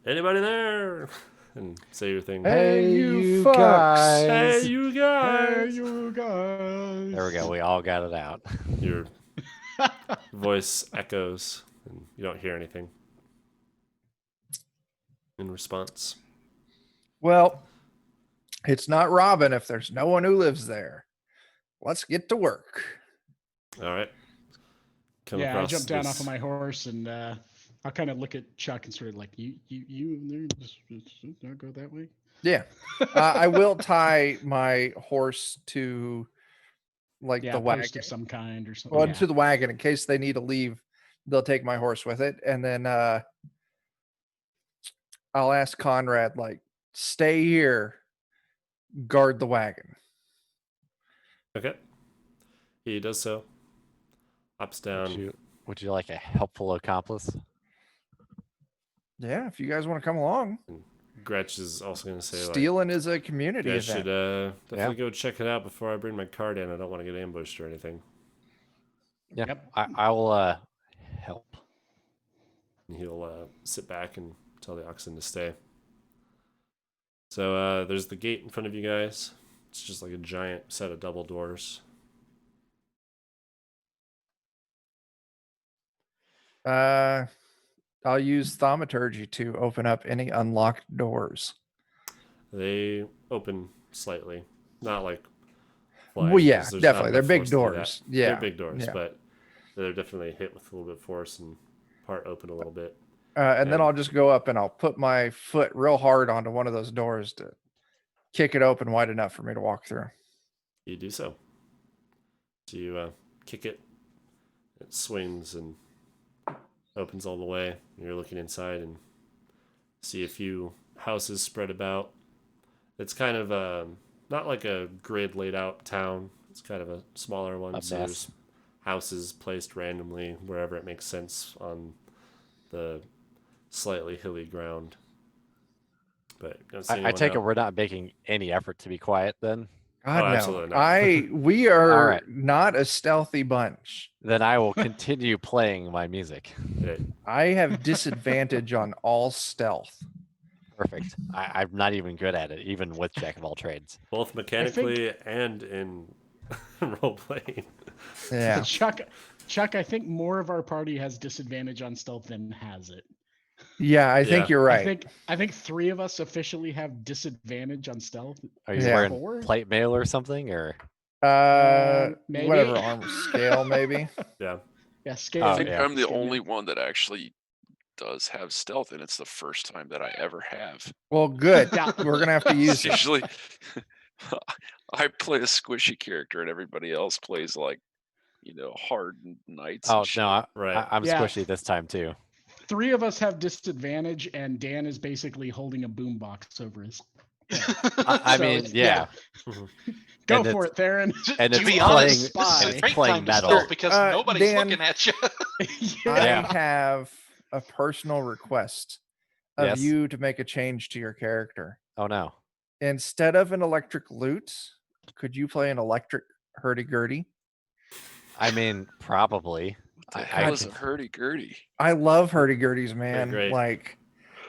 "Anybody there?" and say your thing. Hey, you fucks. guys. Hey, you guys. Hey, you guys. There we go. We all got it out. Your voice echoes, and you don't hear anything in response. Well, it's not Robin if there's no one who lives there. Let's get to work. All right. Come I across jump down this- off of my horse and I'll kind of look at Chuck and sort of like, you in there, just don't go that way. Yeah. I will tie my horse to like Yeah, the post wagon. of some kind or something. Well, Yeah. to the wagon in case they need to leave. They'll take my horse with it, and then I'll ask Conrad, like, stay here, guard the wagon. Okay. He does so. Hops down. Would you like a helpful accomplice? Yeah, if you guys want to come along. Gretch is also going to say, like, Stealing is a community you guys event. should definitely go check it out before I bring my card in. I don't want to get ambushed or anything. Yeah. Yep. I will help. And he'll sit back and tell the oxen to stay. So there's the gate in front of you guys. It's just like a giant set of double doors. I'll use thaumaturgy to open up any unlocked doors. They open slightly, not like Well, flying, yeah, 'cause there's definitely. not They're enough big force to do that. doors. Yeah, They're big doors, yeah. but they're definitely hit with a little bit of force and part open a little bit. And then I'll just go up and I'll put my foot real hard onto one of those doors to kick it open wide enough for me to walk through. You do so. So you kick it. It swings and opens all the way. You're looking inside and see a few houses spread about. It's kind of not like a grid laid out town. It's kind of a smaller one. A So mess. there's houses placed randomly wherever it makes sense on the slightly hilly ground. But you don't see I anyone take it out. we're not making any effort to be quiet then. God, no. absolutely not. We are All right. not a stealthy bunch. Then I will continue playing my music. Okay. I have disadvantage on all stealth. Perfect. I'm not even good at it, even with Jack of all trades. Both mechanically and in role playing. Yeah. Chuck, I think more of our party has disadvantage on stealth than has it. Yeah, I think Yeah. you're right. I think 3 of us officially have disadvantage on stealth. Are you Yeah. wearing 4? plate mail or something? Or Maybe. Whatever armor scale, maybe. Yeah. Yeah, scale. Oh, I think yeah. I'm the Scale, only yeah. one that actually does have stealth, and it's the first time that I ever have. Well, good. Yeah. We're gonna have to use it. Usually, I play a squishy character, and everybody else plays like, hard knights. oh and shit. no, Right. I'm Yeah. squishy this time too. 3 of us have disadvantage, and Dan is basically holding a boombox over his. I So mean, it's- yeah. Go And for it, Theron. And To it's be playing- honest, this spy. is a great playing time to metal. stealth because nobody's Dan- looking at you. I Yeah. have a personal request of Yes. you to make a change to your character. Oh no. Instead of an electric lute, could you play an electric hurdy-gurdy? I mean, probably. What the I hell is a can- hurdy-gurdy? I love hurdy-gurdies, man. great. Like,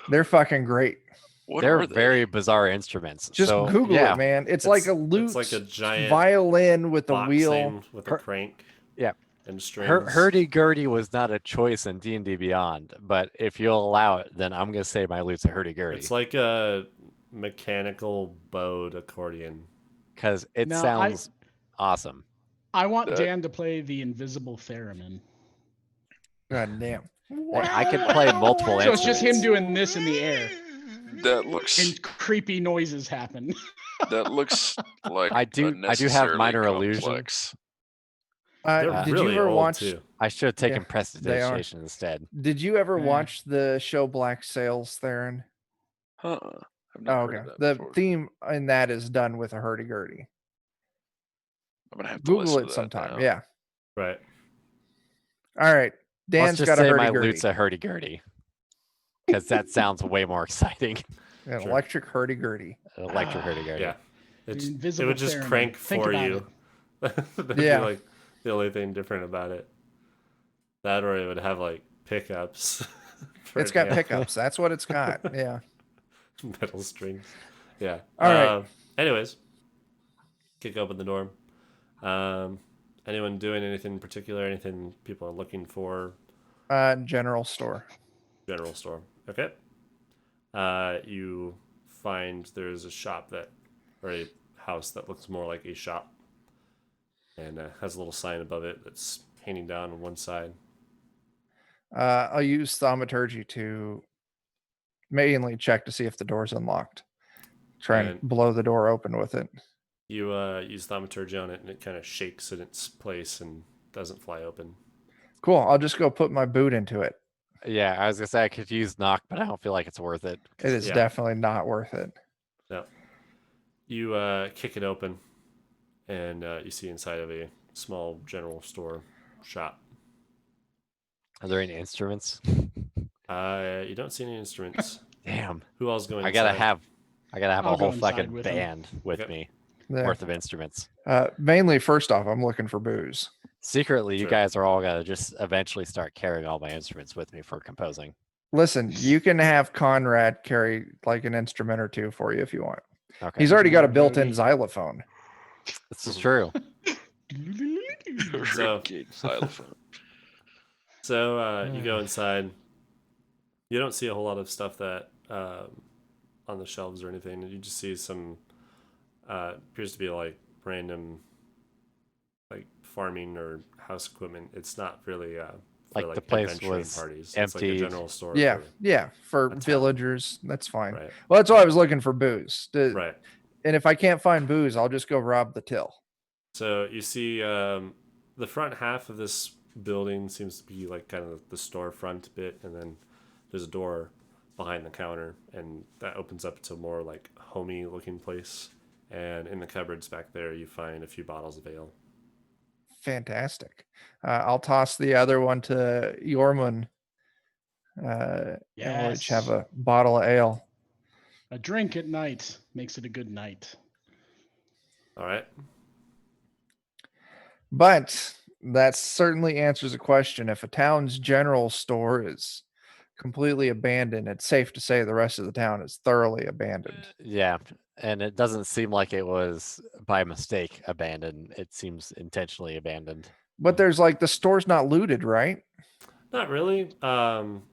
they're fucking great. What They're are they? very bizarre instruments. Just so, Google yeah. it, man. It's like a lute, It's like a giant violin with a box wheel. thing with a Her- crank. yeah. And strings. Hurdy-gurdy was not a choice in D&D Beyond, but if you'll allow it, then I'm going to say my lute's a hurdy-gurdy. It's like a mechanical bowed accordion. Because it No, sounds awesome. I want That- Dan to play the invisible theremin. God damn. I can play multiple So it's just him instruments. doing this in the air, That looks and creepy noises happen. that looks like I do have minor unnecessarily illusion. complex. They're Did really you ever old watch? too. I should have taken they are. prestidigitation instead. Did you ever Yeah. watch the show Black Sails, Theron? Huh. I've Oh, never okay. heard of that The before. theme in that is done with a hurdy-gurdy. I'm gonna have to Google listen it to that sometime. now. Yeah. Right. All right. Dan's Let's just got a say my hurdy-gurdy. lute's a hurdy-gurdy. Because that sounds way more exciting. An Sure. electric hurdy-gurdy. An electric hurdy-gurdy. Yeah. The It invisible would just theremin. crank Think for about you. That'd Yeah. be like the only thing different about it. That or it would have like pickups. for It's got nail- pickups. That's what it's got. Yeah. metal strings. Yeah. All right. Anyways, kick open the door. Anyone doing anything in particular? Anything people are looking for? General store. General store. Okay. You find there's a shop or a house that looks more like a shop, and has a little sign above it that's hanging down on one side. I'll use thaumaturgy to mainly check to see if the door's unlocked. Try and And- blow the door open with it. You use thaumaturgy on it, and it kind of shakes in its place and doesn't fly open. Cool. I'll just go put my boot into it. Yeah, I was gonna say I could use knock, but I don't feel like it's worth it. It is Yeah. definitely not worth it. No. You kick it open, and you see inside of a small general store shop. Are there any instruments? You don't see any instruments. Damn. Who else going? I gotta inside? have I'll a go whole inside fucking with 'em. band with Okay. me Yeah. worth of instruments. Mainly, first off, I'm looking for booze. Secretly, you Sure. guys are all gonna just eventually start carrying all my instruments with me for composing. Listen, you can have Conrad carry like an instrument or two for you if you want. Okay. He's already got a Conrad built-in Bodie. xylophone. This is true. So- Ribcage xylophone. So you go inside. You don't see a whole lot of stuff that on the shelves or anything. You just see some appears to be like random like farming or house equipment. It's not really for Like the place adventuring was parties. It's like a emptied. general store. Yeah, for- yeah, for a town. villagers, that's fine. right, Well, that's why I was looking for booze. right. And if I can't find booze, I'll just go rob the till. So you see the front half of this building seems to be like kind of the storefront bit, and then there's a door behind the counter, and that opens up to more like homey looking place. And in the cupboards back there, you find a few bottles of ale. Fantastic. I'll toss the other one to Yorman. And we'll each have a bottle of ale. A drink at night makes it a good night. All right. But that certainly answers a question. If a town's general store is completely abandoned, it's safe to say the rest of the town is thoroughly abandoned. Yeah, and it doesn't seem like it was by mistake abandoned. It seems intentionally abandoned. But there's like the store's not looted, right? Not really.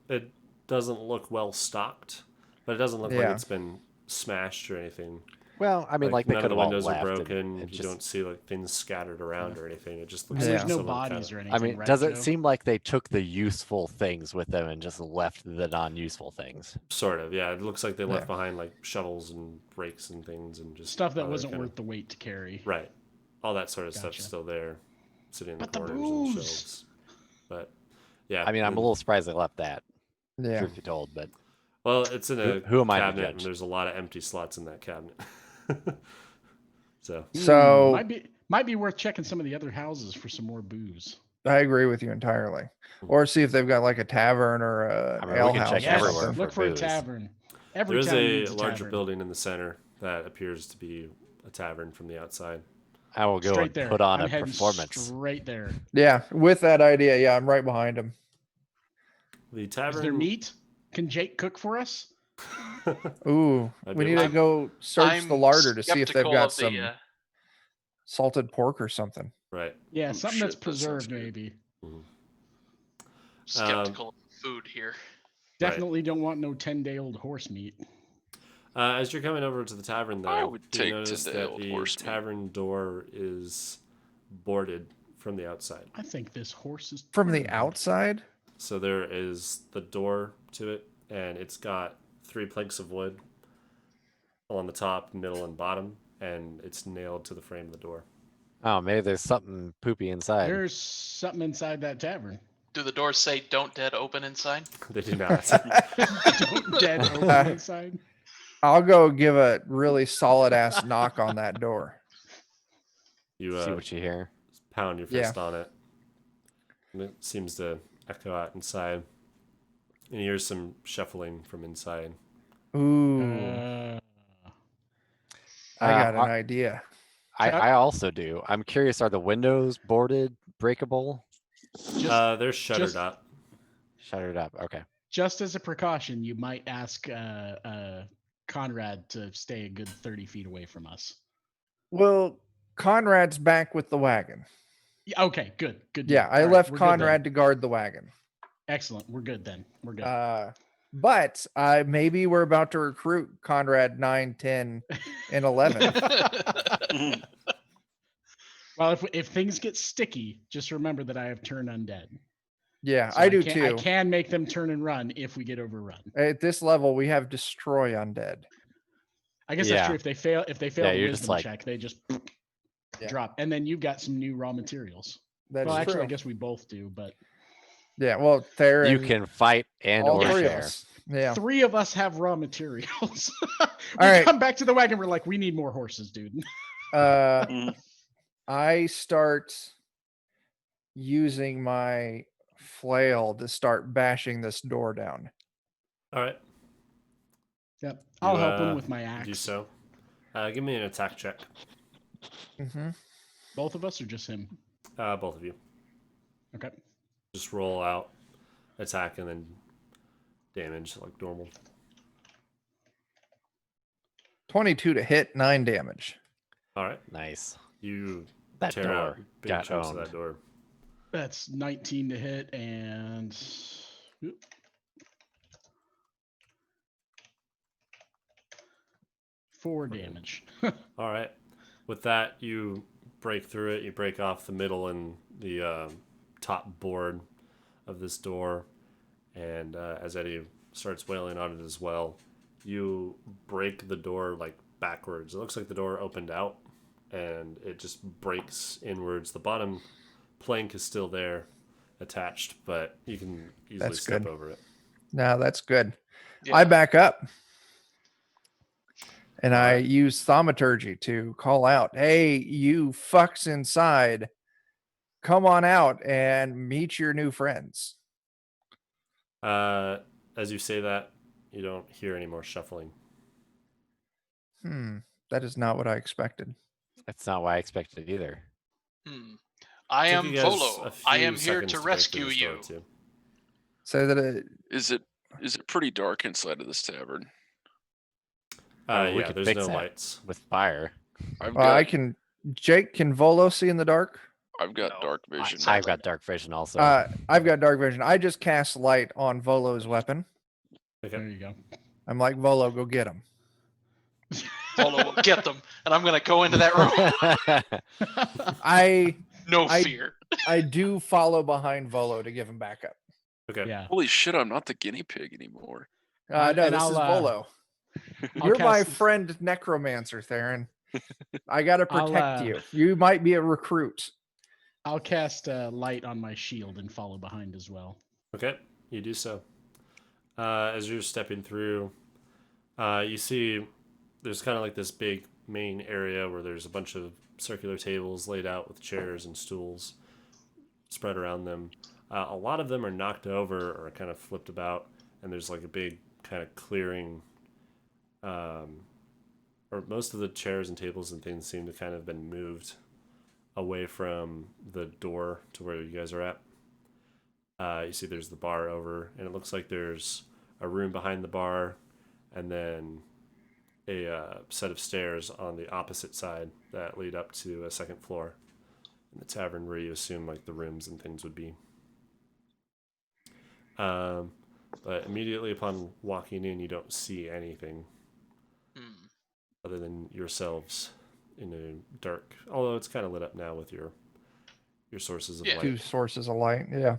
It doesn't look well stocked, but it doesn't look like Yeah. it's been smashed or anything. Well, I mean, like they none could of the have all windows left. are and broken. it You just- don't see like things scattered around or anything. It just And looks Yeah. like there's no someone bodies kinda, or anything. I mean, right, does it Joe? seem like they took the useful things with them and just left the non-useful things? Sort of, yeah. It looks like they left Yeah. behind like shovels and rakes and things, and just stuff that other wasn't kinda- worth the weight to carry? Right. All that sort of Gotcha. stuff's still there, sitting in But the the corners and the booze! shelves. But yeah, I mean, I'm a little surprised they left that. Yeah. Truth be told, but well. It's in a Who am I to cabinet, and judge? there's a lot of empty slots in that cabinet. So So Might be worth checking some of the other houses for some more booze. I agree with you entirely. Or see if they've got like a tavern or a I mean, we ale can house. check or everywhere something. for Look for a booze. tavern. Every there is town a needs larger tavern. building in the center that appears to be a tavern from the outside. I will go Straight and there. put on I'm a heading performance. Straight there. Yeah, with that idea, yeah, I'm right behind him. The Is tavern. there meat? Can Jake cook for us? Ooh, Might we be need to able- go search the larder to see if they've skeptical got of the, some salted pork or something. Right. Yeah, Oh, something that's shit, that sounds preserved, good. maybe. skeptical of food here. Definitely don't want no 10-day-old horse meat. As you're coming over to the tavern, though, I would you take notice that today-old the horse meat. tavern door is boarded from the outside. I think this horse is From the turned. outside? So there is the door to it, and it's got 3 planks of wood on the top, middle, and bottom, and it's nailed to the frame of the door. Oh, maybe there's something poopy inside. There's something inside that tavern. Do the doors say "Don't dead open inside"? They do not. Don't dead open inside. I'll go give a really solid ass knock on that door. You See what you hear. pound your Yeah. fist on it, and it seems to echo out inside. And you hear some shuffling from inside. Ooh. I got an are- idea. I also do. I'm curious, are the windows boarded, breakable, They're shuttered just- up. shuttered up? Okay. Just as a precaution, you might ask Conrad to stay a good 30 feet away from us. Well, Conrad's back with the wagon. Yeah, okay, good. Good. Yeah, deal. I All right, left we're good then. Conrad to guard the wagon. Excellent. We're good then. We're good. But maybe we're about to recruit Conrad 9, 10, and 11. Well, if things get sticky, just remember that I have turn undead. Yeah, So I do I too. can make them turn and run if we get overrun. At this level, we have destroy undead. I guess Yeah. that's true. If they fail Yeah, the you're just wisdom like- check, they just Yeah. drop. And then you've got some new raw materials. That's Well, actually, true. I guess we both do, but Yeah, well, Theron, You can fight and all or three of share. us. Yeah. three of us have raw materials. we right. come back to the wagon. We're like, we need more horses, dude. I start using my flail to start bashing this door down. All right. Yep. I'll You, help him with my Do axe. so. Give me an attack check. Mm-hmm. Both of us or just him? Both of you. Okay. Just roll out, attack, and then damage like normal. 22 to hit, 9 damage. All right. Nice. You That tear out door big got chunks owned. of that door. That's 19 to hit and oop. 4 damage. All right. With that, you break through it. You break off the middle and the top board of this door. And as Eddie starts wailing on it as well, you break the door like backwards. It looks like the door opened out and it just breaks inwards. The bottom plank is still there attached, but you can easily That's step good. over it. No, that's good. Yeah. I back up. And I Alright. use thaumaturgy to call out, hey, you fucks inside, come on out and meet your new friends. As you say that, you don't hear any more shuffling. That is not what I expected. That's not what I expected either. I Took am you guys Volo. a I few am here seconds to break through rescue this door, you. too. So that Is it pretty dark inside of this tavern? We Yeah, could there's fix no that. lights. With fire. Jake, can Volo see in the dark? I've got No, dark vision. I've got dark vision also. I've got dark vision. I just cast light on Volo's weapon. Okay. There you go. I'm like, Volo, go get him. Volo will get them, and I'm gonna go into that room. I No fear. I do follow behind Volo to give him backup. Okay. Yeah. Holy shit! I'm not the guinea pig anymore. No, And this I'll, is Volo. I'll You're my cast- friend necromancer, Theron. I gotta I'll, protect you. You might be a recruit. I'll cast light on my shield and follow behind as well. Okay, you do so. As you're stepping through, you see there's kind of like this big main area where there's a bunch of circular tables laid out with chairs and stools spread around them. A lot of them are knocked over or kind of flipped about, and there's like a big kind of clearing. Or most of the chairs and tables and things seem to kind of been moved away from the door to where you guys are at. You see there's the bar over, and it looks like there's a room behind the bar, and then a set of stairs on the opposite side that lead up to a second floor in the tavern where you assume like the rooms and things would be. But immediately upon walking in, you don't see anything other than yourselves in a dark, although it's kind of lit up now with your sources of Yeah. light. 2 sources of light. Yeah.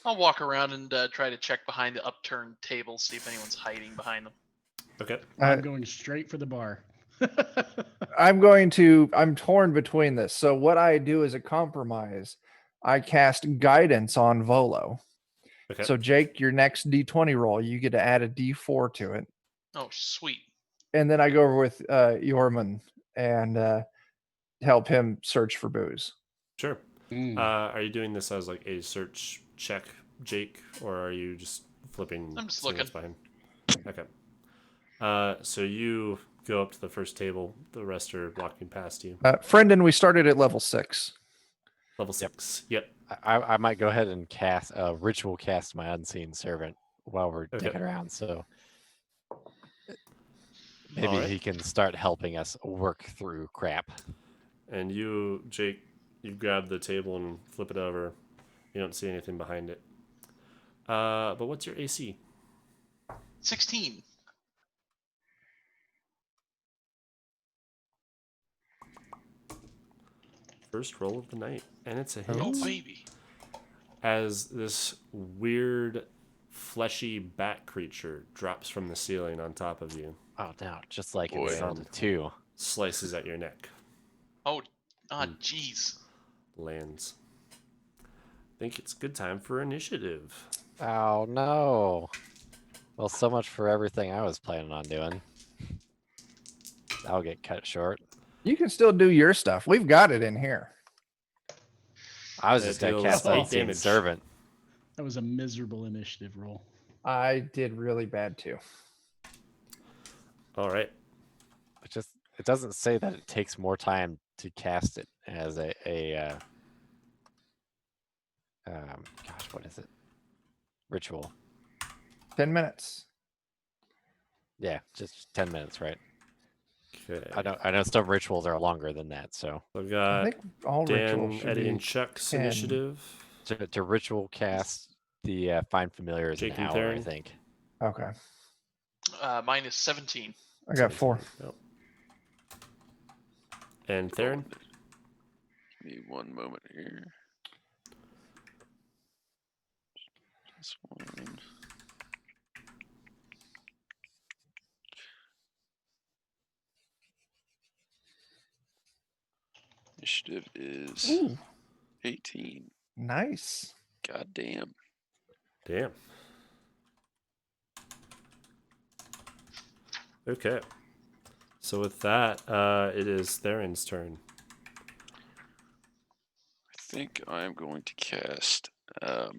I'll walk around and try to check behind the upturned tables, see if anyone's hiding behind them. Okay. I'm going straight for the bar. I'm torn between this. So what I do as a compromise, I cast guidance on Volo. Okay. So Jake, your next D20 roll, you get to add a D4 to it. Oh, sweet. And then I go over with Yorman and help him search for booze. Sure. Mm. Are you doing this as like a search check, Jake, or are you just flipping? I'm just seeing what's looking. behind? Okay. So you go up to the first table. The rest are walking past you. Friendin, we started at level 6. Level 6. Yep. I might go ahead and cast ritual cast my unseen servant while we're Okay. digging around. So maybe Alright. he can start helping us work through crap. And you, Jake, you grab the table and flip it over. You don't see anything behind it. But what's your AC? 16. First roll of the night. And it's a hit. Oh, baby. As this weird, fleshy bat creature drops from the ceiling on top of you, Oh no, just like in Boy. Zelda 2. slices at your neck, Oh, jeez. lands. Think it's a good time for initiative. Oh no. Well, so much for everything I was planning on doing. That'll get cut short. You can still do your stuff. We've got it in here. I was It just gonna deals cast 8 Unseen damage. Servant. That was a miserable initiative roll. I did really bad too. All right. It doesn't say that it takes more time to cast it as gosh, what is it? Ritual. 10 minutes. Yeah, just 10 minutes, right? Okay. I know some rituals are longer than that, so I've I got think all rituals Dan, should Eddie, be and Chuck's 10. initiative. to ritual cast the Find Familiar is Jake an and hour, I Theron? think. Okay. Mine is 17. I got 4. Yep. And Theron? Give me one moment here. This one. Initiative is Ooh, 18. nice. God damn. Damn. Okay. So with that, it is Theron's turn. I think I'm going to cast. You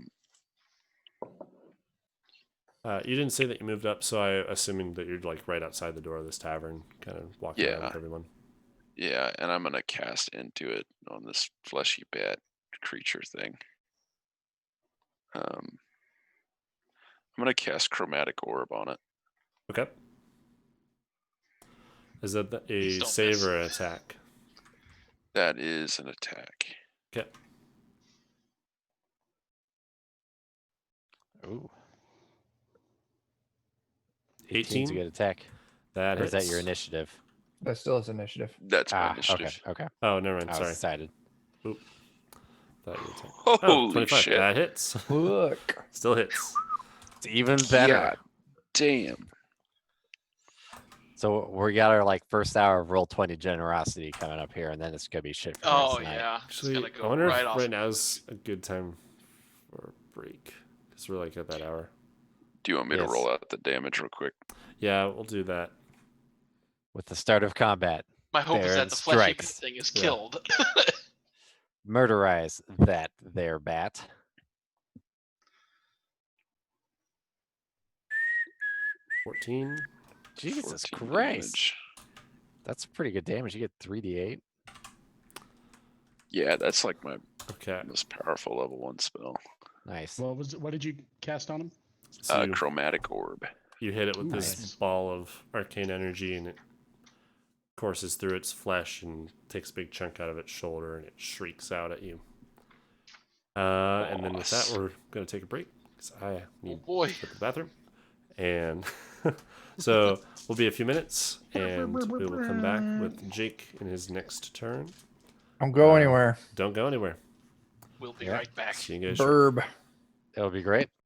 didn't say that you moved up, so I assuming that you're like right outside the door of this tavern, kind of walking around Yeah. with everyone. Yeah, and I'm going to cast into it on this fleshy bat creature thing. I'm going to cast Chromatic Orb on it. Okay. Is that a Please don't save miss. or an attack? That is an attack. Okay. Ooh. 18? 18's a good attack. That Or is that hits. your initiative? That still is initiative. That's my initiative. Okay. Oh, never mind. I was Sorry. excited. Thought you attacked. Holy 25. shit. That hits. Look. Still hits. It's even better. God damn. So we got our first hour of roll 20 generosity coming up here, and then it's gonna be shit for the rest Oh, of the night. yeah. Actually, it's I going to go wonder right if off. right now is a good time for a break. Because we're like at that hour. Do you want me to Yes. roll out the damage real quick? Yeah, we'll do that. With the start of combat, My hope is Baron that the fleshy strikes. thing is Yeah. killed. murderize that there bat. $14. Jesus 14 Christ. damage. That's pretty good damage. You get 3d8. Yeah, that's like my Okay. most powerful level 1 spell. Nice. What did you cast on him? So you, Chromatic Orb. you hit it with this Nice. ball of arcane energy, and it courses through its flesh and takes a big chunk out of its shoulder, and it shrieks out at you. And then with that, Boss. we're going to take a break because I Oh, need boy. to go to the bathroom. And so we'll be a few minutes, and we will come back with Jake in his next turn. Don't go anywhere. Don't go anywhere. We'll be Yeah. right back. See you guys shortly. Burb. That would be great.